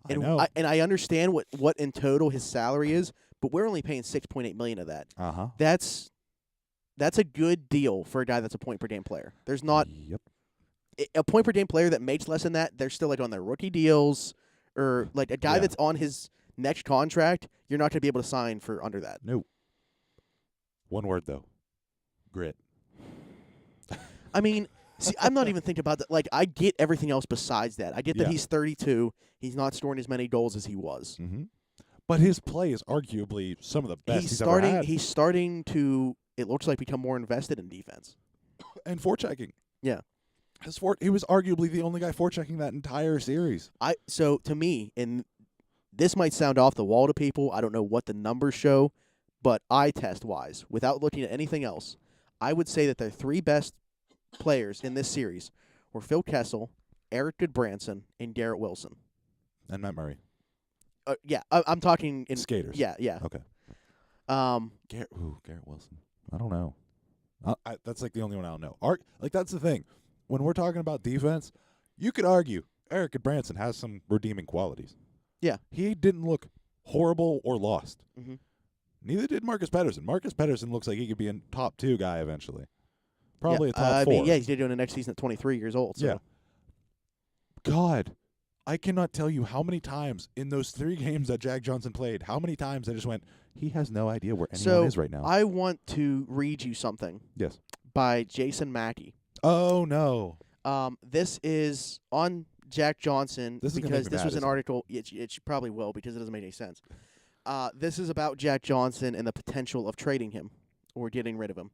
I know. I understand what in total his salary is, but we're only paying $6.8 million of that. Uh-huh. That's a good deal for a guy that's a point-per-game player. There's not a point-per-game player that makes less than that. They're still on their rookie deals, or like a guy that's on his next contract. You're not going to be able to sign for under that. No. One word though, grit. I mean, See, I'm not even thinking about that. Like, I get everything else besides that. I get that Yeah. he's 32. He's not scoring as many goals as he was. Mm-hmm. But his play is arguably some of the best he's ever had. He's starting to, it looks like, become more invested in defense. And forechecking. Yeah. He was arguably the only guy forechecking that entire series. So, to me, and this might sound off the wall to people, I don't know what the numbers show, but eye test-wise, without looking at anything else, I would say that the three best players in this series were Phil Kessel, Eric Goodbranson, and Garrett Wilson. And Matt Murray. Yeah, I'm talking in skaters. Yeah. Okay. Garrett Wilson. I don't know. That's like the only one I don't know. That's the thing. When we're talking about defense, you could argue Eric Goodbranson has some redeeming qualities. Yeah. He didn't look horrible or lost. Mm-hmm. Neither did Marcus Pettersson. Marcus Pettersson looks like he could be a top 2 guy eventually. Probably a top 4. I mean, yeah, he's doing it next season at 23 years old. So. Yeah. God, I cannot tell you how many times in those 3 games that Jack Johnson played, how many times I just went, he has no idea where anyone is right now. I want to read you something. Yes. By Jason Mackey. Oh, no. This is on Jack Johnson because this was an article. It probably will because it doesn't make any sense. This is about Jack Johnson and the potential of trading him or getting rid of him.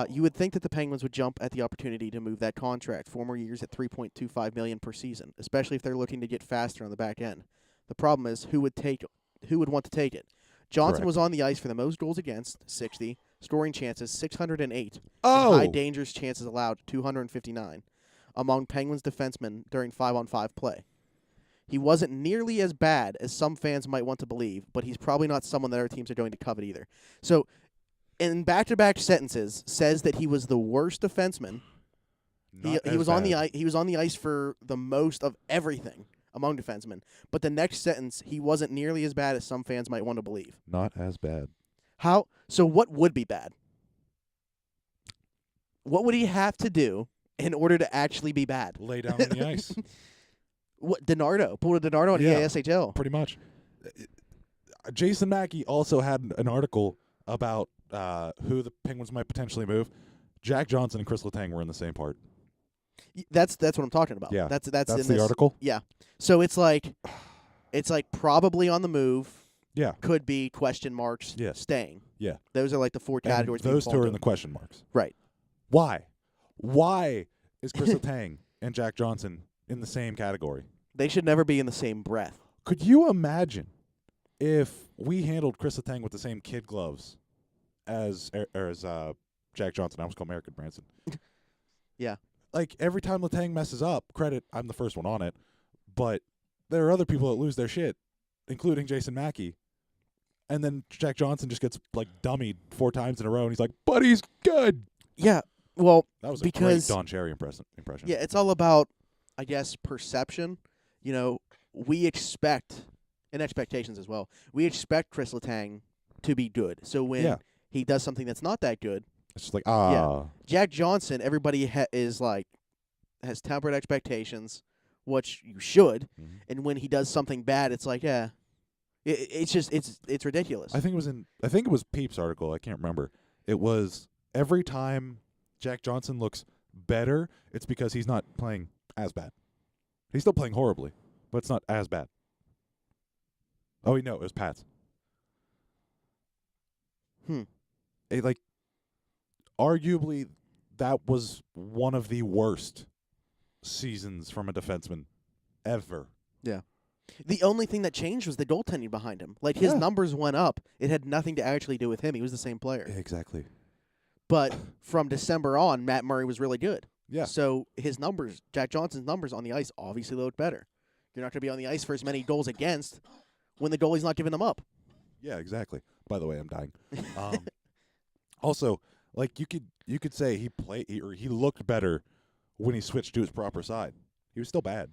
You would think that the Penguins would jump at the opportunity to move that contract 4 more years at $3.25 million per season, especially if they're looking to get faster on the back end. The problem is who would want to take it. Johnson Correct. was on the ice for the most goals against, 60, scoring chances 608, Oh. and high dangerous chances allowed 259 among Penguins defensemen during 5-on-5 play. He wasn't nearly as bad as some fans might want to believe, but he's probably not someone that our teams are going to covet either. So, in back-to-back sentences, says that he was the worst defenseman. He was on the ice. He was on the ice for the most of everything among defensemen. But the next sentence, he wasn't nearly as bad as some fans might want to believe. Not as bad. How? So what would be bad? What would he have to do in order to actually be bad? Lay down on the ice. What DiNardo? Pull a DiNardo on Yeah. EASHL. Pretty much. Jason Mackey also had an article about who the Penguins might potentially move. Jack Johnson and Chris Letang were in the same part. That's what I'm talking about. Yeah. That's That's in the this, article? Yeah. So it's like probably on the move. Yeah. Could be question marks. Yeah. Staying. Yeah. Those are like the 4 categories. And those 2 are in the question marks. Right. Why? Why is Chris Letang and Jack Johnson in the same category? They should never be in the same breath. Could you imagine if we handled Chris Letang with the same kid gloves as Jack Johnson? I almost call him Eric Branson. Yeah. Like, every time Letang messes up, credit, I'm the first one on it, but there are other people that lose their shit, including Jason Mackey. And then Jack Johnson just gets, like, dummied 4 times in a row, and he's like, but he's good. Yeah. Well, That was a because great Don Cherry impression. Yeah, it's all about, I guess, perception. You know, we expect, and expectations as well, we expect Chris Letang to be good. So when he does something that's not that good, it's just like, Jack Johnson, everybody has tempered expectations, which you should. Mhm. And when he does something bad, it's like, it's ridiculous. I think it was Peep's article. I can't remember. It was every time Jack Johnson looks better, it's because he's not playing as bad. He's still playing horribly, but it's not as bad. Oh, wait, no, it was Pat's. Arguably, that was one of the worst seasons from a defenseman ever. Yeah. The only thing that changed was the goaltending behind him. Like, his numbers went up. It had nothing to actually do with him. He was the same player. Exactly. But from December on, Matt Murray was really good. Yeah. So his numbers, Jack Johnson's numbers on the ice obviously looked better. You're not going to be on the ice for as many goals against when the goalie's not giving them up. Yeah, exactly. By the way, I'm dying. Also, like, you could say he looked better when he switched to his proper side. He was still bad.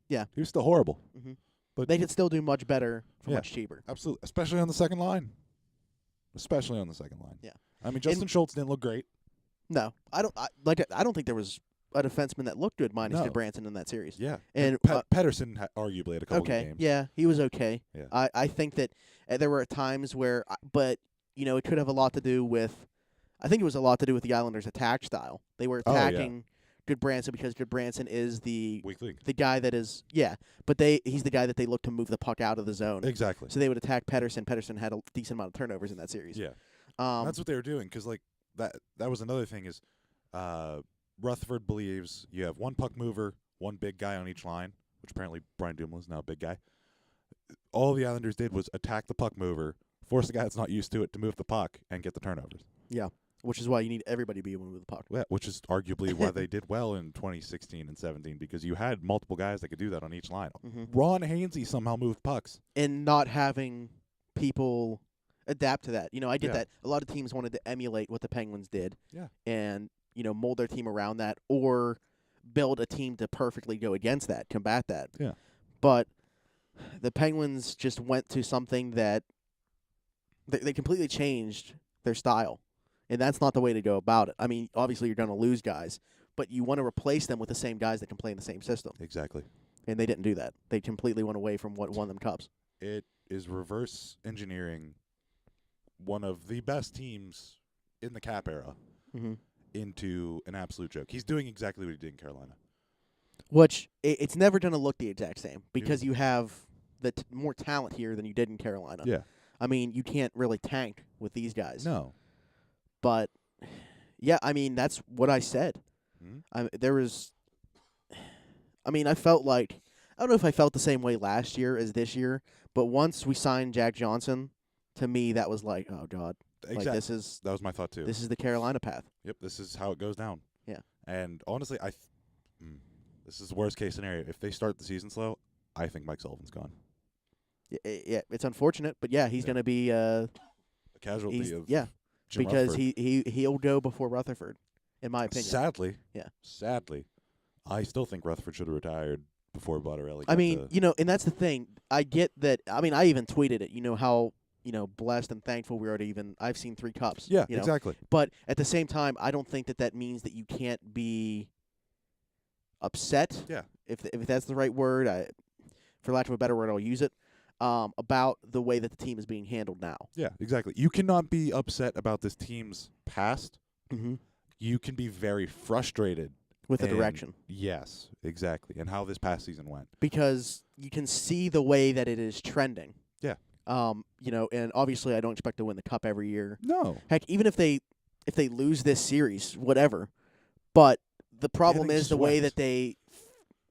Yeah. He was still horrible. Mm-hmm. But they could still do much better for much cheaper. Absolutely. Especially on the second line. Yeah. I mean, Justin Schultz didn't look great. No. I don't think there was a defenseman that looked good minus Goodbranson in that series. Yeah. And Pedersen arguably had a couple of games. Yeah, he was okay. Yeah. I think that there were times where but it could have a lot to do with I think it was a lot to do with the Islanders' attack style. They were attacking Goodbranson because Goodbranson is the Weak link. guy that is but he's the guy that they look to move the puck out of the zone. Exactly. So they would attack Pedersen. Pedersen had a decent amount of turnovers in that series. Yeah. That's what they were doing because like that was another thing is Rutherford believes you have one puck mover, one big guy on each line, which apparently Brian Dumoulin is now a big guy. All the Islanders did was attack the puck mover, force the guy that's not used to it to move the puck, and get the turnovers. Yeah. Which is why you need everybody to be able to move the puck. Yeah, which is arguably why they did well in 2016 and 17 because you had multiple guys that could do that on each line. Mm-hmm. Ron Hainsey somehow moved pucks. And not having people adapt to that. I get Yeah. that. A lot of teams wanted to emulate what the Penguins did. Yeah. And, mold their team around that or build a team to perfectly go against that, combat that. Yeah. But the Penguins just went to something that they completely changed their style. And that's not the way to go about it. I mean, obviously you're going to lose guys, but you want to replace them with the same guys that can play in the same system. Exactly. And they didn't do that. They completely went away from what won them cups. It is reverse engineering one of the best teams in the Cap era into an absolute joke. He's doing exactly what he did in Carolina. Which, it's never going to look the exact same because you have more talent here than you did in Carolina. Yeah. I mean, you can't really tank with these guys. No. But, yeah, I mean, that's what I said. Mm-hmm. I felt like, I don't know if I felt the same way last year as this year, but once we signed Jack Johnson, to me that was like, oh, God. Exactly. Like, that was my thought, too. This is the Carolina path. Yep, this is how it goes down. Yeah. And honestly, this is the worst case scenario. If they start the season slow, I think Mike Sullivan's gone. Yeah, it's unfortunate, but yeah, he's going to be a casualty of Jim because Rutherford. he'll go before Rutherford, in my opinion. Sadly, I still think Rutherford should have retired before Bottarelli. I mean, and that's the thing. I get that. I mean, I even tweeted it. How blessed and thankful we are to even. I've seen 3 cups. Yeah, exactly. But at the same time, I don't think that means that you can't be upset. Yeah. If that's the right word, for lack of a better word, I'll use it. About the way that the team is being handled now. Yeah, exactly. You cannot be upset about this team's past. Mm-hmm. You can be very frustrated with the direction. Yes, exactly, and how this past season went. Because you can see the way that it is trending. Yeah. And obviously I don't expect to win the cup every year. No. Heck, even if they lose this series, whatever. But the problem is the way that they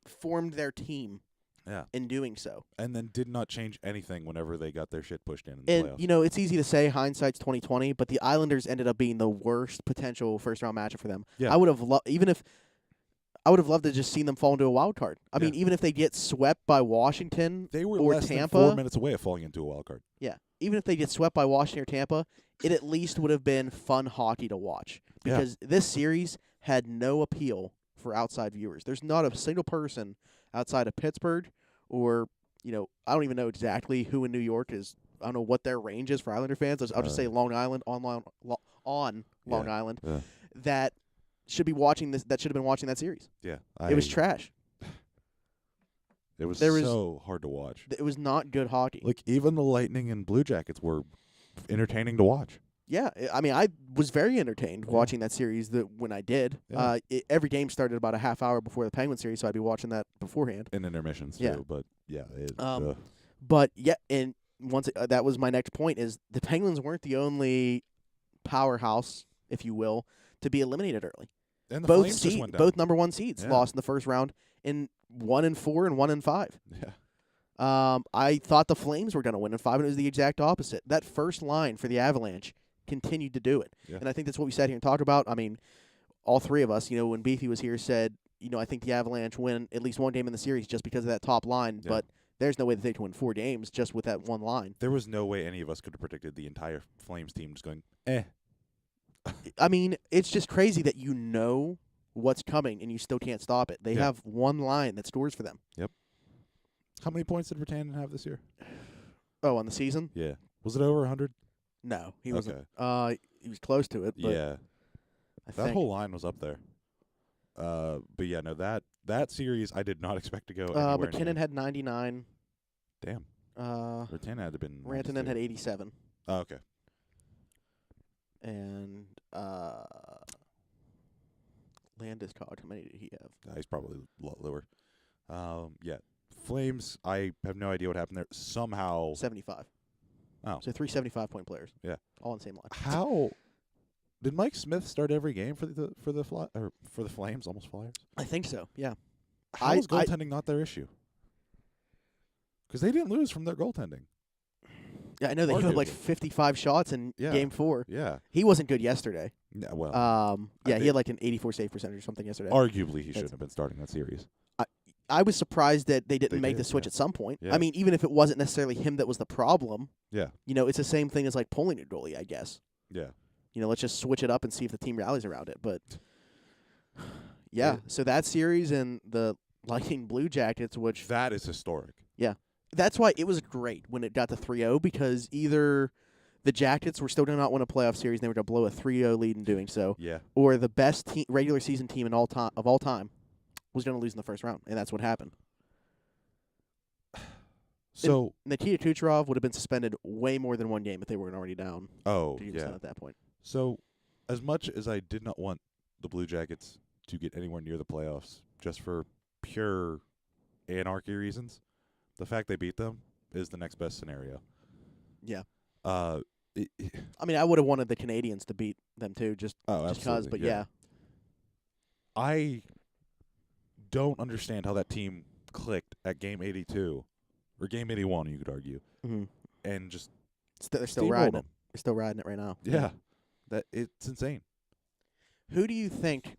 formed their team. Yeah. In doing so. And then did not change anything whenever they got their shit pushed in the and, playoffs. It's easy to say hindsight's 20/20, but the Islanders ended up being the worst potential first-round matchup for them. Yeah. I would have loved to just seen them fall into a wild card. I mean, even if they get swept by Washington they were or less Tampa, than 4 minutes away of falling into a wild card. Yeah. Even if they get swept by Washington or Tampa, it at least would have been fun hockey to watch because this series had no appeal for outside viewers. There's not a single person outside of Pittsburgh or, I don't even know exactly who in New York is. I don't know what their range is for Islander fans. I'll just say Long Island, on Long Island, that should be watching this. That should have been watching that series. Yeah, it was trash. It was so hard to watch. It was not good hockey. Like even the Lightning and Blue Jackets were entertaining to watch. Yeah, I mean, I was very entertained watching that series when I did. Yeah. Every game started about a half hour before the Penguin series, so I'd be watching that beforehand. In intermissions, Yeah. too. But, yeah. But, yeah, and once that was my next point is the Penguins weren't the only powerhouse, if you will, to be eliminated early. And the Flames just went down. Both number 1 seeds lost in the first round in 1-4 and 1-5. Yeah. I thought the Flames were going to win in 5, and it was the exact opposite. That first line for the Avalanche continued to do it. Yeah. And I think that's what we sat here and talked about. I mean, all 3 of us, when Beefy was here, said, I think the Avalanche win at least one game in the series just because of that top line. Yeah. But there's no way that they can win 4 games just with that one line. There was no way any of us could have predicted the entire Flames team just going, I mean, it's just crazy that you know what's coming and you still can't stop it. They have one line that scores for them. Yep. How many points did Virtanen have this year? Oh, on the season? Yeah. Was it over 100? No, he wasn't. Okay. He was close to it. But yeah. That whole line was up there. But yeah, no, that series I did not expect to go anywhere McKinnon near. had 99. Damn. Virtanen had to been. Rantanen had 87. Oh, okay. Landeskog, how many did he have? He's probably a lot lower. Yeah. Flames, I have no idea what happened there. Somehow. 75. Oh. So 3 75-point players. Yeah. All on the same line. How did Mike Smith start every game for the Flames? Almost Flyers. I think so. Yeah. How is goaltending not their issue? Because they didn't lose from their goaltending. Yeah, I know they had like Arguably. 55 shots in Game 4. Yeah. He wasn't good yesterday. Yeah. Well. Yeah, he had like an 84 save percentage or something yesterday. Arguably, he shouldn't have been starting that series. I was surprised that they didn't They make did, the switch yeah. at some point. Yeah. I mean, even if it wasn't necessarily him that was the problem, Yeah. it's the same thing as like pulling a goalie, I guess. Yeah. Let's just switch it up and see if the team rallies around it. But yeah, so that series and the Lightning Blue Jackets, which That is historic. that's why it was great when it got to 3-0 because either the Jackets were still going to not win a playoff series and they were going to blow a 3-0 lead in doing so, Yeah. or the best regular season team of all time was going to lose in the first round, and that's what happened. So. Nikita Kucherov would have been suspended way more than one game if they weren't already down Oh, 2-0 yeah. at that point. So, as much as I did not want the Blue Jackets to get anywhere near the playoffs, just for pure anarchy reasons, the fact they beat them is the next best scenario. Yeah. I I mean, I would have wanted the Canadians to beat them too, just because. absolutely, But yeah, I don't understand how that team clicked at Game 82, or Game 81, you could argue, mm-hmm. and just They're still steamrolled riding them. it. They're still riding it right now. Yeah, that it's insane. Who do you think?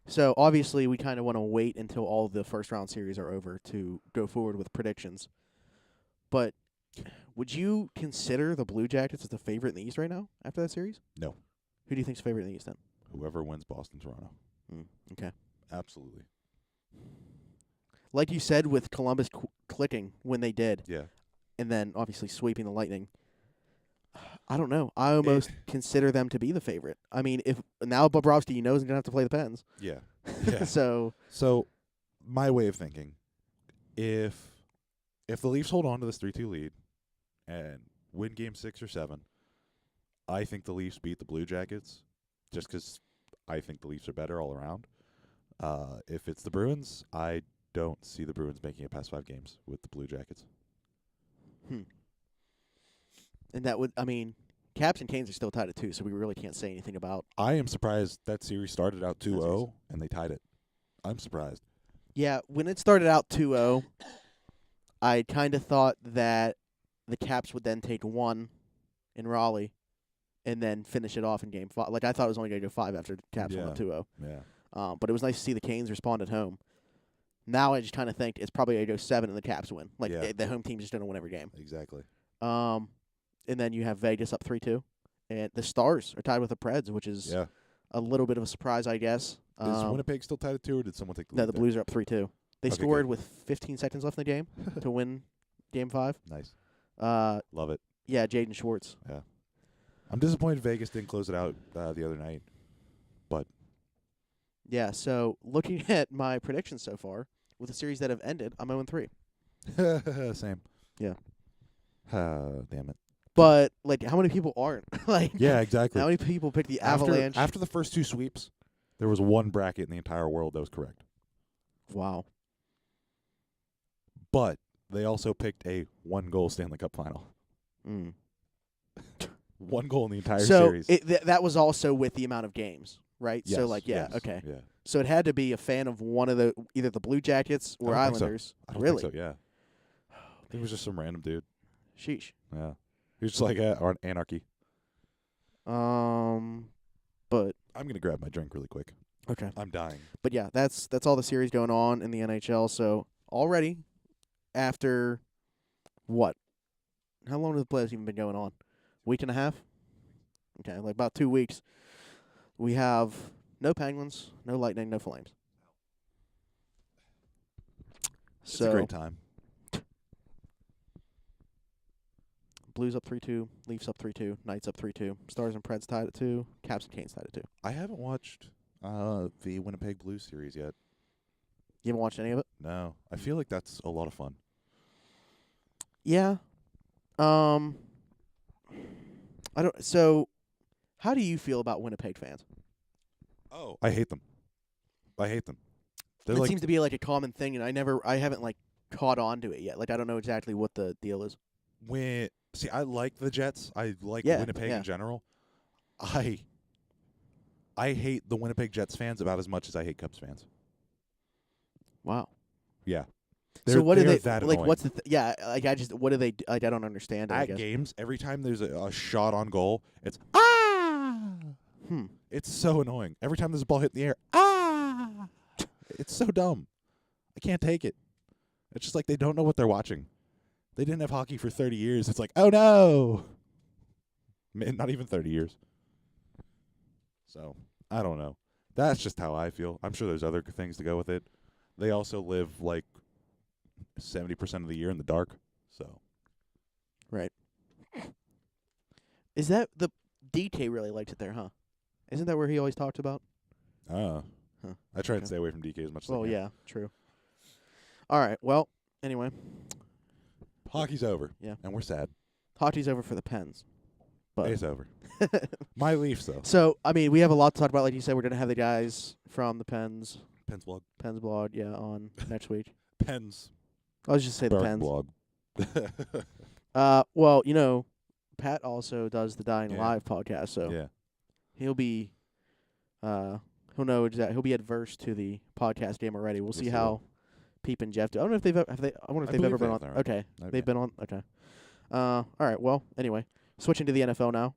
So obviously, we kind of want to wait until all the first round series are over to go forward with predictions. But would you consider the Blue Jackets as the favorite in the East right now after that series? No. Who do you think's favorite in the East then? Whoever wins Boston, Toronto. Okay. Absolutely. Like you said, with Columbus clicking when they did, Yeah. and then obviously sweeping the Lightning. I don't know. I almost consider them to be the favorite. I mean, if now Bobrovsky knows he's gonna have to play the Pens. Yeah. Yeah. So my way of thinking, if the Leafs hold on to this 3-2 lead and win Game 6 or 7, I think the Leafs beat the Blue Jackets just because I think the Leafs are better all around. If it's the Bruins, I don't see the Bruins making it past 5 games with the Blue Jackets. and that would, I mean, Caps and Canes are still tied at 2, so we really can't say anything about. I am surprised that series started out series. 2-0 and they tied it. I'm surprised. Yeah, when it started out 2-0, I kind of thought that the Caps would then take 1 in Raleigh and then finish it off in Game 5. Like, I thought it was only going to go 5 after the Caps won 2-0. Yeah. But it was nice to see the Canes respond at home. Now I just kind of think it's probably going to go 7 and the Caps win. Like, the home team just going to win every game. Exactly. And then you have Vegas up 3-2. And the Stars are tied with the Preds, which is a little bit of a surprise, I guess. Is Winnipeg still tied at 2, or did someone take the lead? No, the there? Blues are up 3-2. They Okay, scored good. with 15 seconds left in the game to win Game 5. Nice. Uh, Love it. yeah, Jaden Schwartz. Yeah. I'm disappointed Vegas didn't close it out the other night. But Yeah, so looking at my predictions so far, with the series that have ended, I'm 0-3. same. Yeah. Damn it. But, like, how many people aren't? Like, Yeah, exactly. how many people pick the Avalanche? After the first 2 sweeps, there was one bracket in the entire world that was correct. Wow. But they also picked a 1-goal Stanley Cup final. Mm. 1 goal in the entire So series. that was also with the amount of games, right? Yes, So, like, yes, okay. Yeah. So it had to be a fan of one of either the Blue Jackets or I don't think so. Islanders. I don't Really? think so, yeah. I think it was just some random dude. Sheesh. Yeah. He was just like, on anarchy. But I'm going to grab my drink really quick. okay. I'm dying. But yeah, that's all the series going on in the NHL. So already, after what? How long has the playoffs even been going on? Week and a half? Okay, like about 2 weeks. We have no Penguins, no Lightning, no Flames. It's a great time. Blues up 3-2, Leafs up 3-2, Knights up 3-2, Stars and Preds tied at 2, Caps and Canes tied at 2. I haven't watched the Winnipeg Blues series yet. You haven't watched any of it? No. I feel like that's a lot of fun. Yeah. I don't. So, how do you feel about Winnipeg fans? Oh. I hate them. I hate them. They're It like seems to be like a common thing, and I haven't like caught on to it yet. Like I don't know exactly what the deal is. I like the Jets. I like Yeah, Winnipeg yeah. in general. I hate the Winnipeg Jets fans about as much as I hate Cubs fans. Wow. Yeah. So what do they're they that like? annoying. What's the yeah? Like I just what do they like? I don't understand it. I At guess. games, every time there's a shot on goal, it's It's so annoying. Every time there's a ball hit in the air, It's so dumb. I can't take it. It's just like they don't know what they're watching. They didn't have hockey for 30 years. It's like, oh no. Man, not even 30 years. So, I don't know. That's just how I feel. I'm sure there's other things to go with it. They also live like 70% of the year in the dark. So, Right. Is that the DK really likes it there, huh? Isn't that where he always talked about? Huh. I try to stay away from DK as much as I Well, can. yeah, true. All right. Well, anyway, Hockey's over. Yeah. And we're sad. hockey's over for the Pens. But It's over. My Leafs, though. so, I mean, we have a lot to talk about. Like you said, we're going to have the guys from the Pens Pens blog, on next week. Pens. I'll just say the Bark Pens. blog. Well, Pat also does the Dying Yeah. Live podcast, so Yeah. he'll be, he'll know exactly. He'll be adverse to the podcast game already. We'll see Yes, he how will. Peep and Jeff do. I don't know if they've have they. I wonder if I they've ever believe been on. they've Okay, Okay. they've been on. Okay. All right. Well, anyway, switching to the NFL now.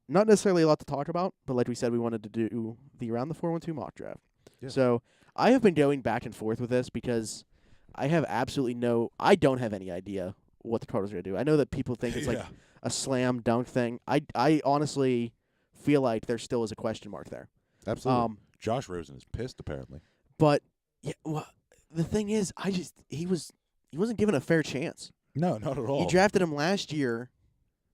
Not necessarily a lot to talk about, but like we said, we wanted to do the Around the 412 mock draft. Yeah. So I have been going back and forth with this because I have absolutely I don't have any idea what the Cardinals are going to do. I know that people think it's like Yeah. a slam dunk thing. I honestly feel like there still is a question mark there. Absolutely. Josh Rosen is pissed, apparently. But yeah, well, the thing is, he wasn't given a fair chance. No, not at all. You drafted him last year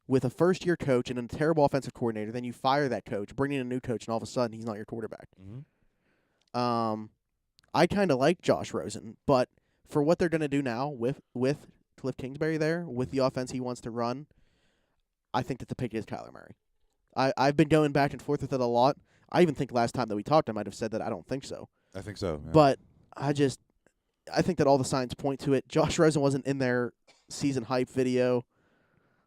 with a first-year coach and a terrible offensive coordinator. Then you fire that coach, bring in a new coach, and all of a sudden he's not your quarterback. Mm-hmm. I kind of like Josh Rosen, but for what they're going to do now with Cliff Kingsbury there, with the offense he wants to run, I think that the pick is Kyler Murray. I've been going back and forth with it a lot. I even think last time that we talked, I might have said that I don't think so. I think so. Yeah. But I think that all the signs point to it. Josh Rosen wasn't in their season hype video.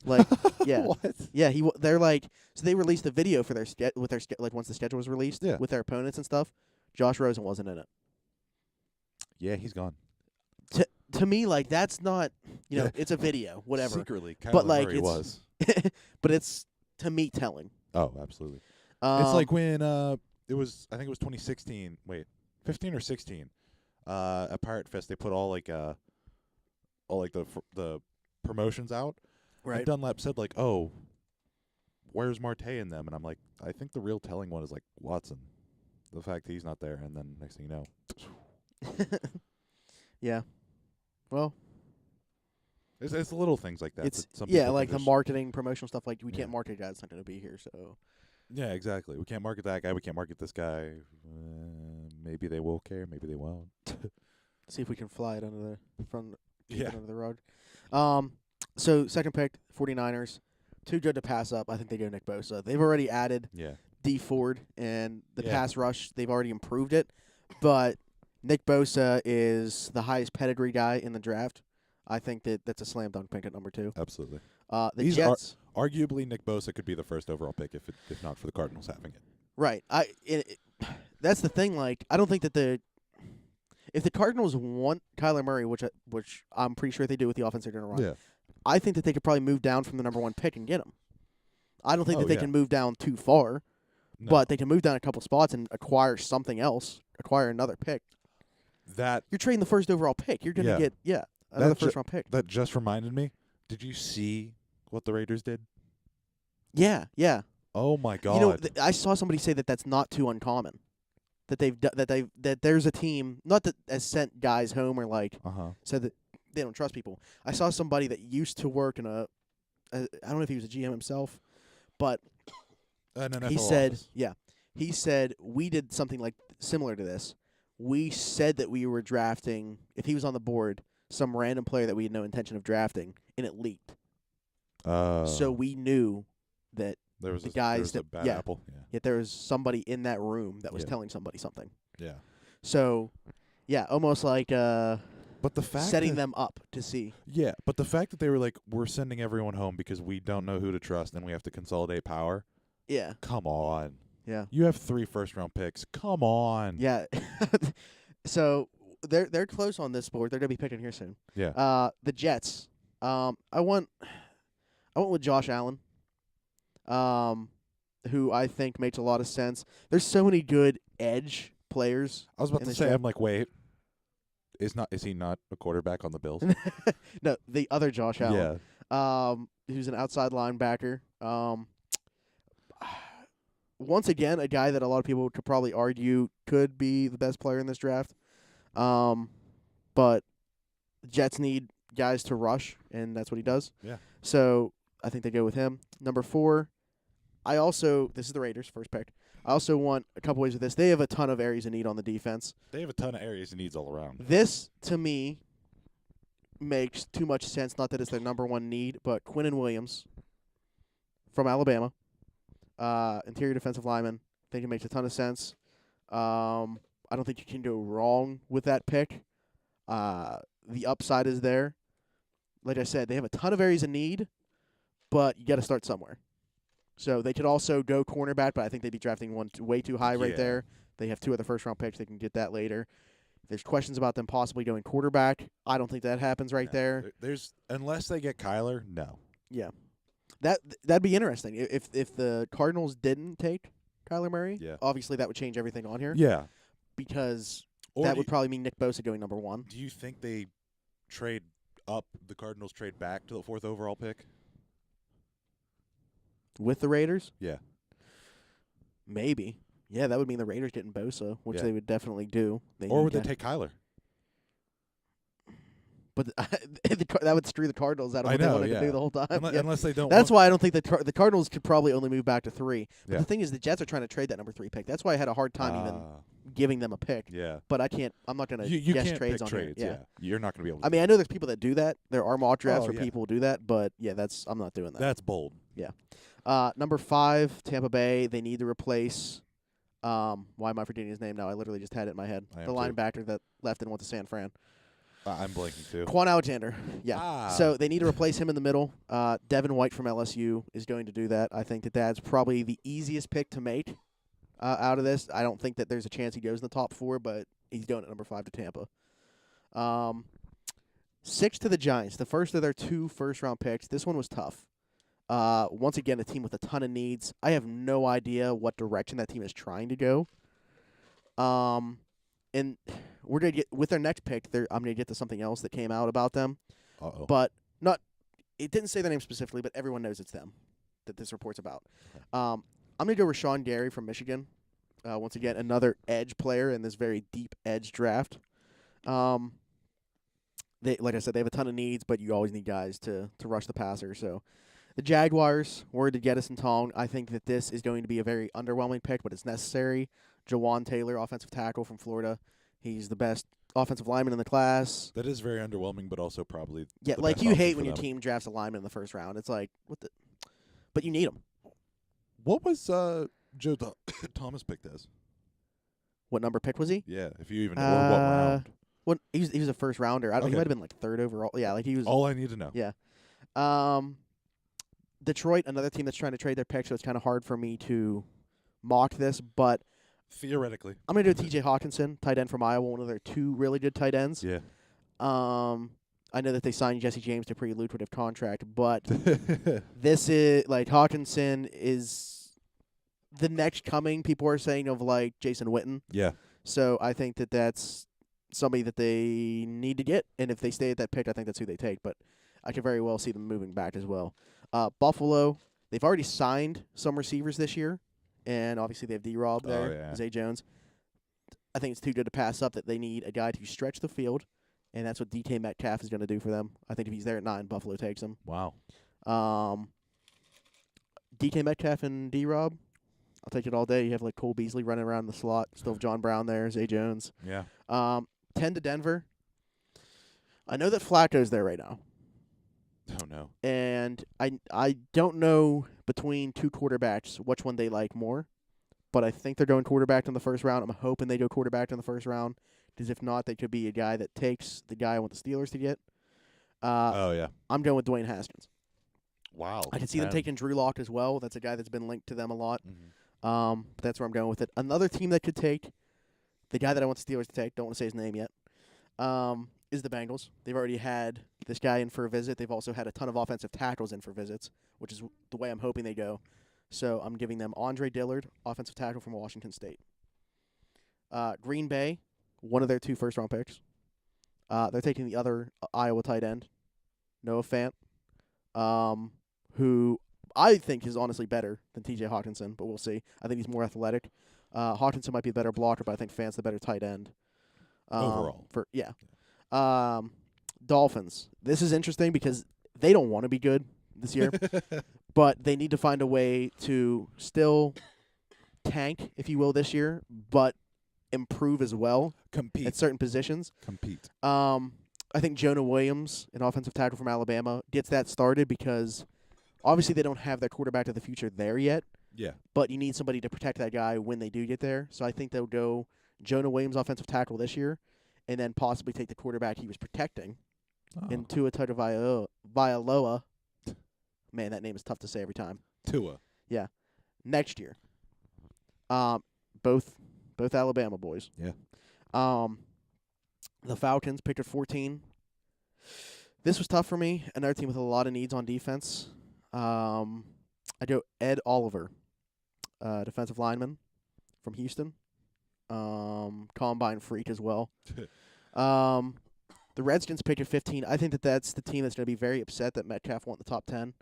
Like, yeah. What? Yeah, they're like, so they released the video for their like once the schedule was released Yeah. with their opponents and stuff. Josh Rosen wasn't in it. Yeah, he's gone. To me, like that's not, it's a video, whatever. Secretly, Kyler But, like, Murray it's- was. But it's to me telling. Oh, absolutely. It's like when it was. I think it was 2016. Wait, 15 or 16. At Pirate Fest, they put all the promotions out. And Dunlap said like, "Oh, where's Marte in them?" And I'm like, I think the real telling one is like Watson, the fact that he's not there, and then next thing you know, Yeah. Well, it's the little things like that. it's that some yeah, people like can the just- marketing, promotional stuff. Like we Yeah. can't market a guy that's not going to be here. So Yeah, exactly. We can't market that guy. We can't market this guy. Maybe they will care. Maybe they won't. see if we can fly it under the front. Keep Yeah. it under the rug. So second pick, 49ers. Too good to pass up. I think they go Nick Bosa. They've already added Yeah. D Ford and the Yeah. pass rush. They've already improved it, but Nick Bosa is the highest pedigree guy in the draft. I think that's a slam dunk pick at number 2. Absolutely. The These Jets, Arguably, Nick Bosa could be the first overall pick if not for the Cardinals having it. right? That's the thing. Like, I don't think that if the Cardinals want Kyler Murray, which I'm pretty sure they do with the offense they're going to run, Yeah. I think that they could probably move down from the number 1 pick and get him. I don't think Oh, that they yeah. can move down too far, No. but they can move down a couple spots and acquire something else, acquire another pick. that You're trading the first overall pick. You're going to Yeah. get another That ju- first-round pick. that just reminded me. Did you see what the Raiders did? Yeah. Oh my God! I saw somebody say that that's not too uncommon. That there's a team not that has sent guys home or like said that they don't trust people. I saw somebody that used to work in I don't know if he was a GM himself, but An NFL he said, office. he said we did something like similar to this. We said that we were drafting, if he was on the board, some random player that we had no intention of drafting, and it leaked. So we knew that there was the there guys was a that- bad yeah. apple. yet there was somebody in that room that was Yeah. telling somebody something. Yeah. So, yeah, almost like But the fact setting that, them up to see. Yeah, but the fact that they were like, we're sending everyone home because we don't know who to trust and we have to consolidate power. Yeah. Come on. Yeah. You have 3 first-round picks. Come on. Yeah. So they're close on this board. They're gonna be picking here soon. Yeah. The Jets. I went with Josh Allen. Who I think makes a lot of sense. There's so many good edge players. I was about in to this say, draft. I'm like, wait, is he not a quarterback on the Bills? No, the other Josh Allen. Yeah. Who's an outside linebacker. Once again, a guy that a lot of people could probably argue could be the best player in this draft. But Jets need guys to rush, and that's what he does. Yeah. So I think they go with him. Number 4, this is the Raiders' first pick. I also want a couple ways with this. They have a ton of areas of need on the defense. They have a ton of areas and needs all around. This, to me, makes too much sense. Not that it's their number 1 need, but Quinnen Williams from Alabama, interior defensive lineman. I think it makes a ton of sense. I don't think you can go wrong with that pick. The upside is there. Like I said, they have a ton of areas of need, but you got to start somewhere. So they could also go cornerback, but I think they'd be drafting one way too high right there. They have 2 other first-round picks. They can get that later. If there's questions about them possibly going quarterback, I don't think that happens right there. There's unless they get Kyler, no. Yeah. That'd be interesting. If the Cardinals didn't take Kyler Murray, obviously that would change everything on here. Yeah. Because Or that would probably mean Nick Bosa going number 1. Do you think they trade up, the Cardinals trade back to the 4th overall pick? With the Raiders? Yeah. Maybe. Yeah, that would mean the Raiders getting Bosa, which they would definitely do. Or would they take Kyler? But that would screw the Cardinals out of what they wanted to do the whole time. Unless they don't. That's why I don't think the Cardinals could probably only move back to 3. But Yeah. the thing is, the Jets are trying to trade that number 3 pick. That's why I had a hard time even giving them a pick. Yeah. But I can't. I'm not going to You guess can't trades pick on trades. here. Yeah. You're not going to be able to. I mean, I know there's people that do that. There are mock drafts where yeah. people do that, but yeah, I'm not doing that. That's bold. Yeah. Number 5, Tampa Bay. They need to replace. Why am I forgetting his name now? I literally just had it in my head. The linebacker that left and went to San Fran. I'm blanking too. Quan Alexander. Yeah. Ah. So they need to replace him in the middle. Devin White from LSU is going to do that. I think that's probably the easiest pick to make out of this. I don't think that there's a chance he goes in the top 4, but he's going at number 5 to Tampa. 6 to the Giants. The first of their 2 first-round picks. This one was tough. Once again, a team with a ton of needs. I have no idea what direction that team is trying to go. And we're gonna get with their next pick. I'm gonna get to something else that came out about them. Uh-oh. But it didn't say their name specifically, but everyone knows it's them that this report's about. Okay. I'm gonna go Rashawn Gary from Michigan. Once again, another edge player in this very deep edge draft. They, like I said, they have a ton of needs, but you always need guys to rush the passer. So the Jaguars were to get us in Tong. I think that this is going to be a very underwhelming pick, but it's necessary. Jawan Taylor, offensive tackle from Florida. He's the best offensive lineman in the class. That is very underwhelming, but also probably Yeah, the like best you option hate for when your them. team drafts a lineman in the first round. It's like, what the? But you need him. What was Joe Thomas picked as? What number pick was he? Yeah, if you even know what round. What he was a first rounder. He Okay. might have been like 3rd overall. Yeah, like he was. All I need to know. Yeah. Detroit, another team that's trying to trade their pick, so it's kind of hard for me to mock this, but Theoretically. I'm going to do T.J. Hawkinson, tight end from Iowa, one of their 2 really good tight ends. Yeah. I know that they signed Jesse James to a pretty lucrative contract, but this is, like, Hawkinson is the next coming, people are saying, of, like, Jason Witten. Yeah. So I think that that's somebody that they need to get, and if they stay at that pick, I think that's who they take, but I could very well see them moving back as well. Buffalo, they've already signed some receivers this year, and obviously they have D-Rob there, yeah. Zay Jones. I think it's too good to pass up that they need a guy to stretch the field, and that's what DK Metcalf is going to do for them. I think if he's there at 9, Buffalo takes him. Wow. DK Metcalf and D-Rob, I'll take it all day. You have like Cole Beasley running around the slot. Still have John Brown there, Zay Jones. Yeah. 10 to Denver. I know that Flacco's there right now. Oh, no. And I don't know between 2 quarterbacks which one they like more. but I think they're going quarterback in the first round. I'm hoping they go quarterback in the first round, because if not, they could be a guy that takes the guy I want the Steelers to get. Oh, yeah. I'm going with Dwayne Haskins. Wow. I can see them taking Drew Lock as well. That's a guy that's been linked to them a lot. Mm-hmm. But that's where I'm going with it. Another team that could take the guy that I want the Steelers to take, don't want to say his name yet, is the Bengals. They've already had this guy in for a visit. They've also had a ton of offensive tackles in for visits, which is the way I'm hoping they go. So I'm giving them Andre Dillard, offensive tackle from Washington State. Green Bay, one of their 2 first-round picks. They're taking the other Iowa tight end, Noah Fant, who I think is honestly better than T.J. Hawkinson, but we'll see. I think he's more athletic. Hawkinson might be a better blocker, but I think Fant's the better tight end. Overall. Dolphins. This is interesting because they don't want to be good this year, but they need to find a way to still tank, if you will, this year, but improve as well. Compete. At certain positions. Compete. I think Jonah Williams, an offensive tackle from Alabama, gets that started because obviously they don't have their quarterback of the future there yet. Yeah. But you need somebody to protect that guy when they do get there. So I think they'll go Jonah Williams, offensive tackle this year, and then possibly take the quarterback he was protecting in Tua Tagovailoa. Man, that name is tough to say every time. Tua. Yeah. Next year. Both Alabama boys. Yeah. The Falcons picked at 14. This was tough for me. Another team with a lot of needs on defense. I go Ed Oliver, defensive lineman from Houston. Combine freak as well. The Redskins picked at 15. I think that's the team that's going to be very upset that Metcalf won the top 10.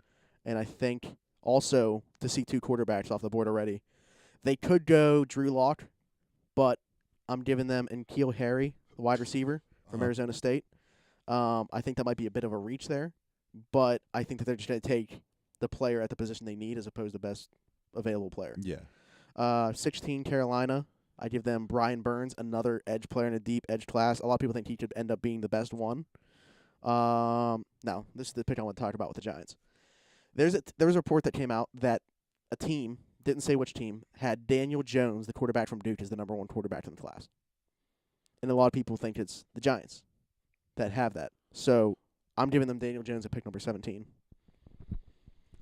And I think also to see 2 quarterbacks off the board already. They could go Drew Lock, but I'm giving them N'Keal Harry, the wide receiver from Arizona State. I think that might be a bit of a reach there, but I think that they're just going to take the player at the position they need as opposed to best available player. Yeah. 16 Carolina. I give them Brian Burns, another edge player in a deep edge class. A lot of people think he could end up being the best one. Now, this is the pick I want to talk about with the Giants. There was a report that came out that a team, didn't say which team, had Daniel Jones, the quarterback from Duke, as the number 1 quarterback in the class. And a lot of people think it's the Giants that have that. So I'm giving them Daniel Jones at pick number 17.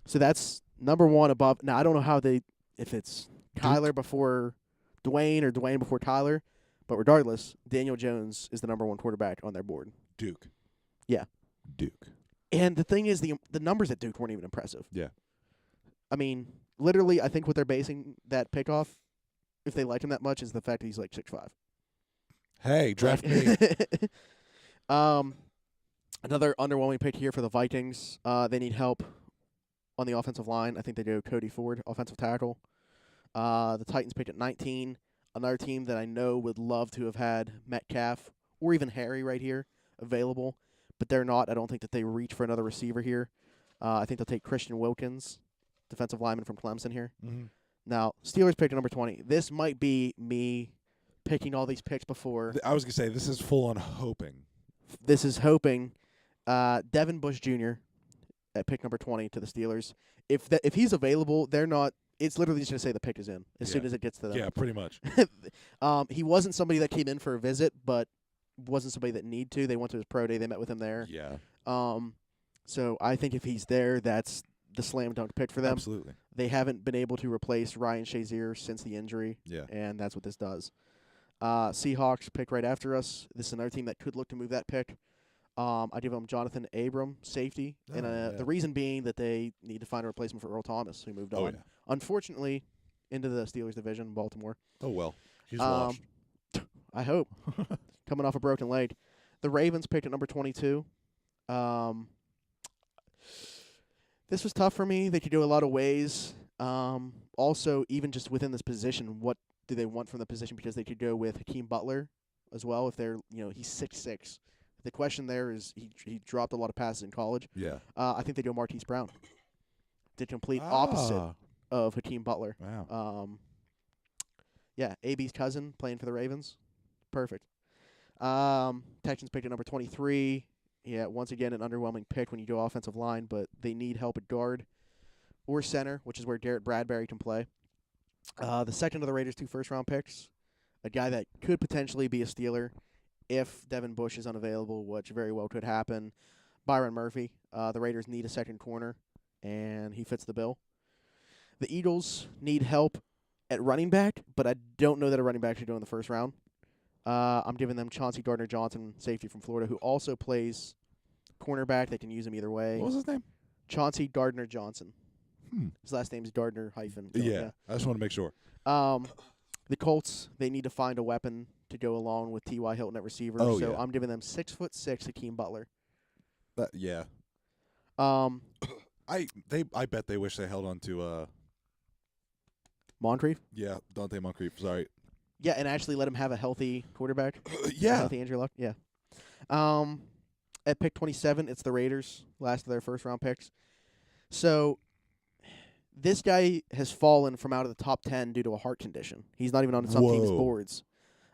So that's number 1 above. Now, I don't know if it's Kyler before Dwayne or Dwayne before Kyler, but regardless, Daniel Jones is the number 1 quarterback on their board. Duke. Yeah. Duke. And the thing is, the numbers at Duke weren't even impressive. Yeah. I mean, literally, I think what they're basing that pick off, if they like him that much, is the fact that he's like 6'5". Hey, draft me. Another underwhelming pick here for the Vikings. They need help on the offensive line. I think they go Cody Ford, offensive tackle. The Titans picked at 19. Another team that I know would love to have had Metcalf or even Harry right here available, but they're not. I don't think that they reach for another receiver here. I think they'll take Christian Wilkins, defensive lineman from Clemson here. Mm-hmm. Now, Steelers picked at number 20. This might be me picking all these picks before. I was going to say, this is full on hoping. This is hoping. Devin Bush Jr. at pick number 20 to the Steelers. If he's available, they're not. It's literally just going to say the pick is in as soon as it gets to them. Yeah, pretty much. He wasn't somebody that came in for a visit, but wasn't somebody that need to. They went to his pro day. They met with him there. Yeah. So I think if he's there, that's the slam dunk pick for them. Absolutely. They haven't been able to replace Ryan Shazier since the injury. Yeah. And that's what this does. Seahawks pick right after us. This is another team that could look to move that pick. I give them Jonathan Abram, safety. The reason being that they need to find a replacement for Earl Thomas, who moved on. Yeah. Unfortunately, into the Steelers division, Baltimore. Oh, well. He's washed. I hope. Coming off a broken leg. The Ravens picked at number 22. This was tough for me. They could go a lot of ways. Also, even just within this position, what do they want from the position? Because they could go with Hakeem Butler as well. If they're, he's 6'6". The question there is he dropped a lot of passes in college. Yeah. I think they go Marquise Brown. The complete opposite of Hakeem Butler. Wow. Yeah, AB's cousin playing for the Ravens. Perfect. Texans picked at number 23. Yeah, once again, an underwhelming pick when you go offensive line, but they need help at guard or center, which is where Garrett Bradbury can play. The second of the Raiders' 2 first-round picks, a guy that could potentially be a Steeler if Devin Bush is unavailable, which very well could happen. Byron Murphy. The Raiders need a second corner, and he fits the bill. The Eagles need help at running back, but I don't know that a running back should go in the first round. I'm giving them Chauncey Gardner-Johnson, safety from Florida, who also plays cornerback. They can use him either way. What was his name? Chauncey Gardner-Johnson. His last name is Gardner hyphen. Yeah, I just want to make sure. The Colts, they need to find a weapon to go along with T.Y. Hilton at receiver. Oh, so yeah. I'm giving them 6'6" Hakeem Butler. Yeah. I bet they wish they held on to Moncrief? yeah, Dante Moncrief. Sorry. Yeah, and actually let him have a healthy quarterback. Yeah. Healthy Andrew Luck. Yeah. At pick 27, it's the Raiders, last of their first-round picks. So this guy has fallen from out of the top 10 due to a heart condition. He's not even on some teams' boards.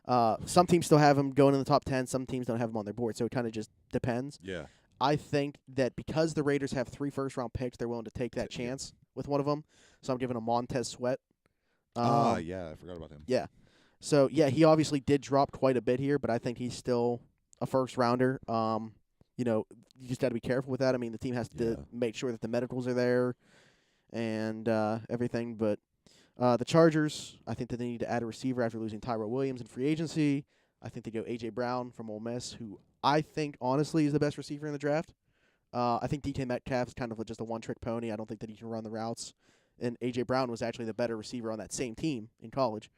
Some teams still have him going in the top 10. Some teams don't have him on their board, so it kind of just depends. Yeah. I think that because the Raiders have 3 first-round picks, they're willing to take that chance with one of them. So I'm giving him Montez Sweat. Yeah, I forgot about him. Yeah. So, yeah, he obviously did drop quite a bit here, but I think he's still a first-rounder. You just got to be careful with that. I mean, the team has to make sure that the medicals are there and everything. But the Chargers, I think that they need to add a receiver after losing Tyrell Williams in free agency. I think they go A.J. Brown from Ole Miss, who I think, honestly, is the best receiver in the draft. I think DK Metcalf is kind of just a one-trick pony. I don't think that he can run the routes. And A.J. Brown was actually the better receiver on that same team in college.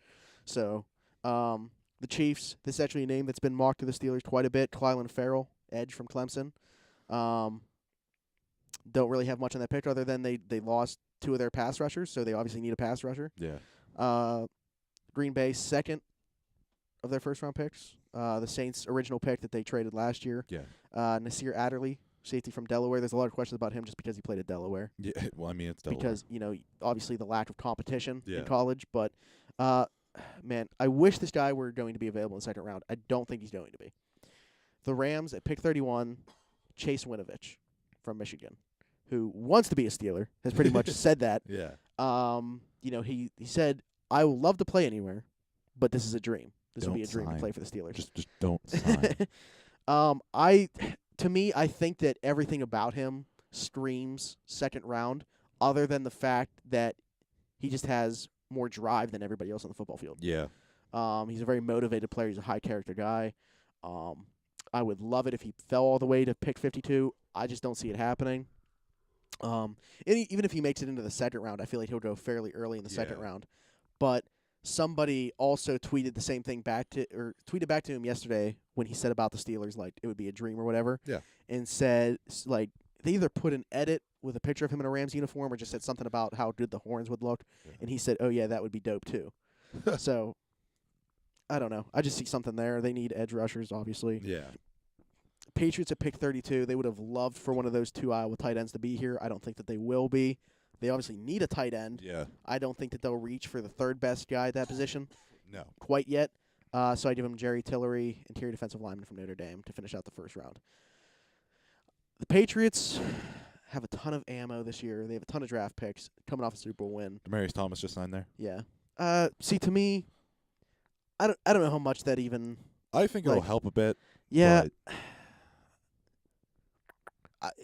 So the Chiefs, this is actually a name that's been mocked to the Steelers quite a bit. Clylan Farrell, edge from Clemson. Don't really have much on that pick other than they lost 2 of their pass rushers, so they obviously need a pass rusher. Yeah. Green Bay, second of their first-round picks. The Saints' original pick that they traded last year. Yeah. Nasir Adderley, safety from Delaware. There's a lot of questions about him just because he played at Delaware. Yeah. Well, I mean, it's Delaware. Because, obviously the lack of competition Yeah. in college. But, man, I wish this guy were going to be available in the second round. I don't think he's going to be. The Rams at pick 31, Chase Winovich from Michigan, who wants to be a Steeler, has pretty much said that. Yeah. He said, I would love to play anywhere, but this is a dream. This would Don't be a dream to sign. play for the Steelers. Just don't sign. To me, I think that everything about him screams second round, other than the fact that he just has more drive than everybody else on the football field. Yeah. He's a very motivated player. He's a high character guy. I would love it if he fell all the way to pick 52. I just don't see it happening. And even if he makes it into the second round, I feel like he'll go fairly early in the second round. But somebody also tweeted the same thing tweeted back to him yesterday when he said about the Steelers, like it would be a dream or whatever. Yeah. And said, like, they either put an edit with a picture of him in a Rams uniform or just said something about how good the horns would look. Yeah. And he said, oh, yeah, that would be dope too. So, I don't know. I just see something there. They need edge rushers, obviously. Yeah. Patriots at pick 32. They would have loved for one of those 2 Iowa tight ends to be here. I don't think that they will be. They obviously need a tight end. Yeah. I don't think that they'll reach for the third best guy at that position. No. Quite yet. So I give him Jerry Tillery, interior defensive lineman from Notre Dame, to finish out the first round. The Patriots have a ton of ammo this year. They have a ton of draft picks coming off a Super Bowl win. Demaryius Thomas just signed there. Yeah. See, to me, I don't know how much that even. I think it'll help a bit. Yeah.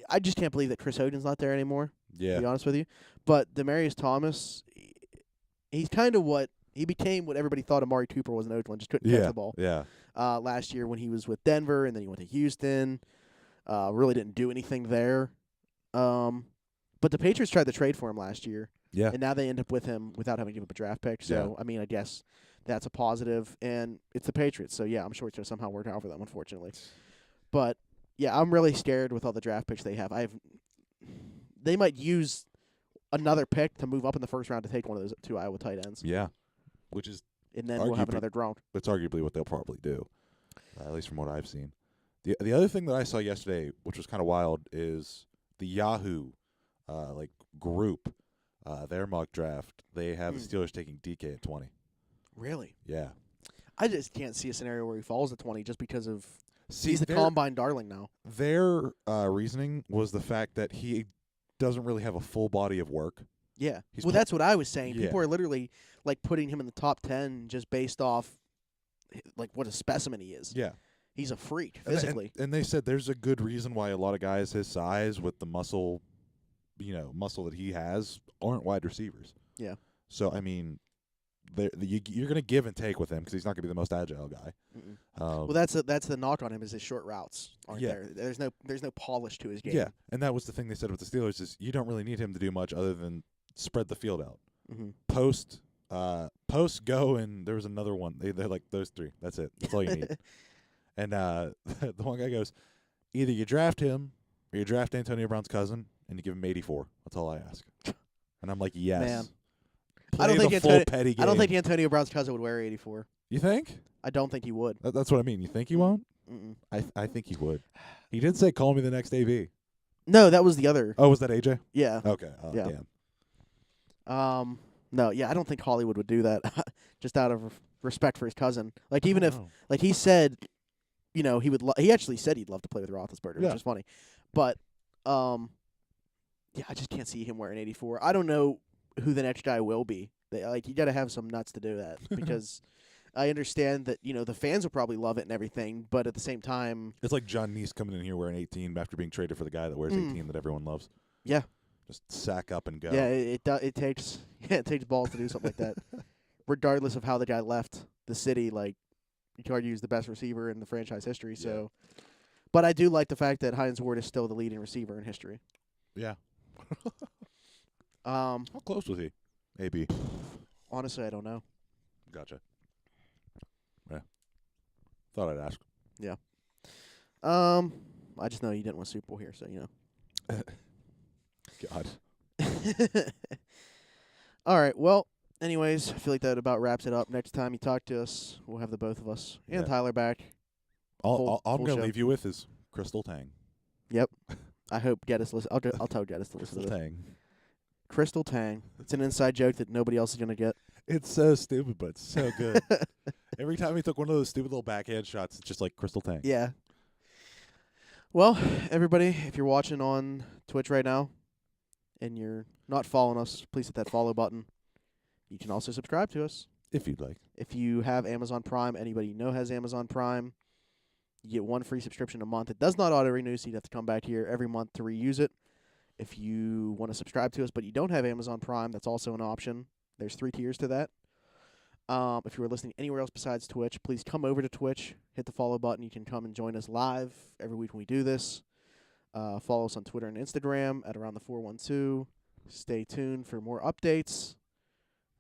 I just can't believe that Chris Hogan's not there anymore. Yeah. To be honest with you. But Demaryius Thomas, he's kind of he became what everybody thought Amari Cooper was in Oakland, just couldn't catch the ball. Yeah. Last year when he was with Denver, and then he went to Houston. Really didn't do anything there. But the Patriots tried to trade for him last year. Yeah. And now they end up with him without having to give up a draft pick. So, I mean, I guess that's a positive. And it's the Patriots. So, yeah, I'm sure it's going to somehow work out for them, unfortunately. But, yeah, I'm really scared with all the draft picks they have. They might use another pick to move up in the first round to take one of those 2 Iowa tight ends. Yeah. Which is and then we'll have another Gronk. That's arguably what they'll probably do, at least from what I've seen. The other thing that I saw yesterday, which was kind of wild, is the Yahoo group, their mock draft. They have the Steelers taking DK at 20. Really? Yeah. I just can't see a scenario where he falls at 20 just because of he's the combine darling now. Their reasoning was the fact that he doesn't really have a full body of work. Yeah. He's Well, pl- that's what I was saying. Yeah. People are literally like putting him in the top 10 just based off like what a specimen he is. Yeah. He's a freak And- physically. And they said there's a good reason why a lot of guys his size with the muscle, muscle that he has aren't wide receivers. Yeah. So, I mean, you're going to give and take with him because he's not going to be the most agile guy. Well, that's the knock on him is his short routes aren't Yeah. there. There's no polish to his game. Yeah, and that was the thing they said with the Steelers is you don't really need him to do much other than spread the field out. Mm-hmm. Post, go, and there was another one. They're like those three. That's it. That's all you need. And the one guy goes, either you draft him or you draft Antonio Brown's cousin and you give him 84. That's all I ask. And I'm like, yes. Man. Play I don't think the full petty game. I don't think Antonio Brown's cousin would wear 84. You think? I don't think he would. That's what I mean. You think he won't? Mm-mm. I think he would. He did say, call me the next AV. No, that was the other. Oh, was that AJ? Yeah. Okay. Oh, Yeah. damn. No, yeah, I don't think Hollywood would do that just out of respect for his cousin. Like even if like he said, he would he actually said he'd love to play with Roethlisberger, Yeah. which is funny. But yeah, I just can't see him wearing 84. I don't know who the next guy will be. You got to have some nuts to do that because I understand that, the fans will probably love it and everything, but at the same time, It's like John Neese coming in here wearing 18 after being traded for the guy that wears 18 that everyone loves. Yeah. Just sack up and go. Yeah, it takes balls to do something like that. Regardless of how the guy left the city, like you could argue he's the best receiver in the franchise history. So, but I do like the fact that Hines Ward is still the leading receiver in history. Yeah. How close was he? AB. Honestly, I don't know. Gotcha. Yeah. Thought I'd ask. Yeah. I just know you didn't win Super Bowl here, so God. All right. Well, anyways, I feel like that about wraps it up. Next time you talk to us, we'll have the both of us and Yeah. Tyler back. All I'm full going show. to leave you with is Crystal Tang. Yep. I hope Geddes listen. I'll tell Geddes to listen Crystal to this. Tang. Crystal Tang. It's an inside joke that nobody else is gonna get. It's so stupid, but it's so good. Every time he took one of those stupid little backhand shots, it's just like Crystal Tang. Yeah. Well, everybody, if you're watching on Twitch right now and you're not following us, please hit that follow button. You can also subscribe to us. If you'd like. If you have Amazon Prime, anybody you know has Amazon Prime, you get one free subscription a month. It does not auto-renew, so you'd have to come back here every month to reuse it. If you want to subscribe to us but you don't have Amazon Prime, that's also an option. There's 3 tiers to that. If you are listening anywhere else besides Twitch, please come over to Twitch, hit the follow button. You can come and join us live every week when we do this. Follow us on Twitter and Instagram at Around the 412. Stay tuned for more updates.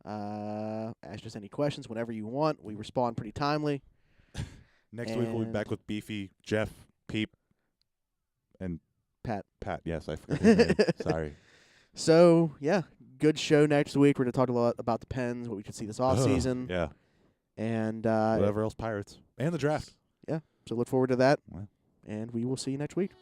Ask us any questions whenever you want. We respond pretty timely. Next week we'll be back with Beefy, Jeff, Peep, and Pat. Pat, yes, I forgot his name. Sorry. So, yeah, good show next week. We're going to talk a lot about the Pens, what we could see this offseason. Yeah. And whatever else, Pirates. And the draft. Yeah, so look forward to that. Well. And we will see you next week.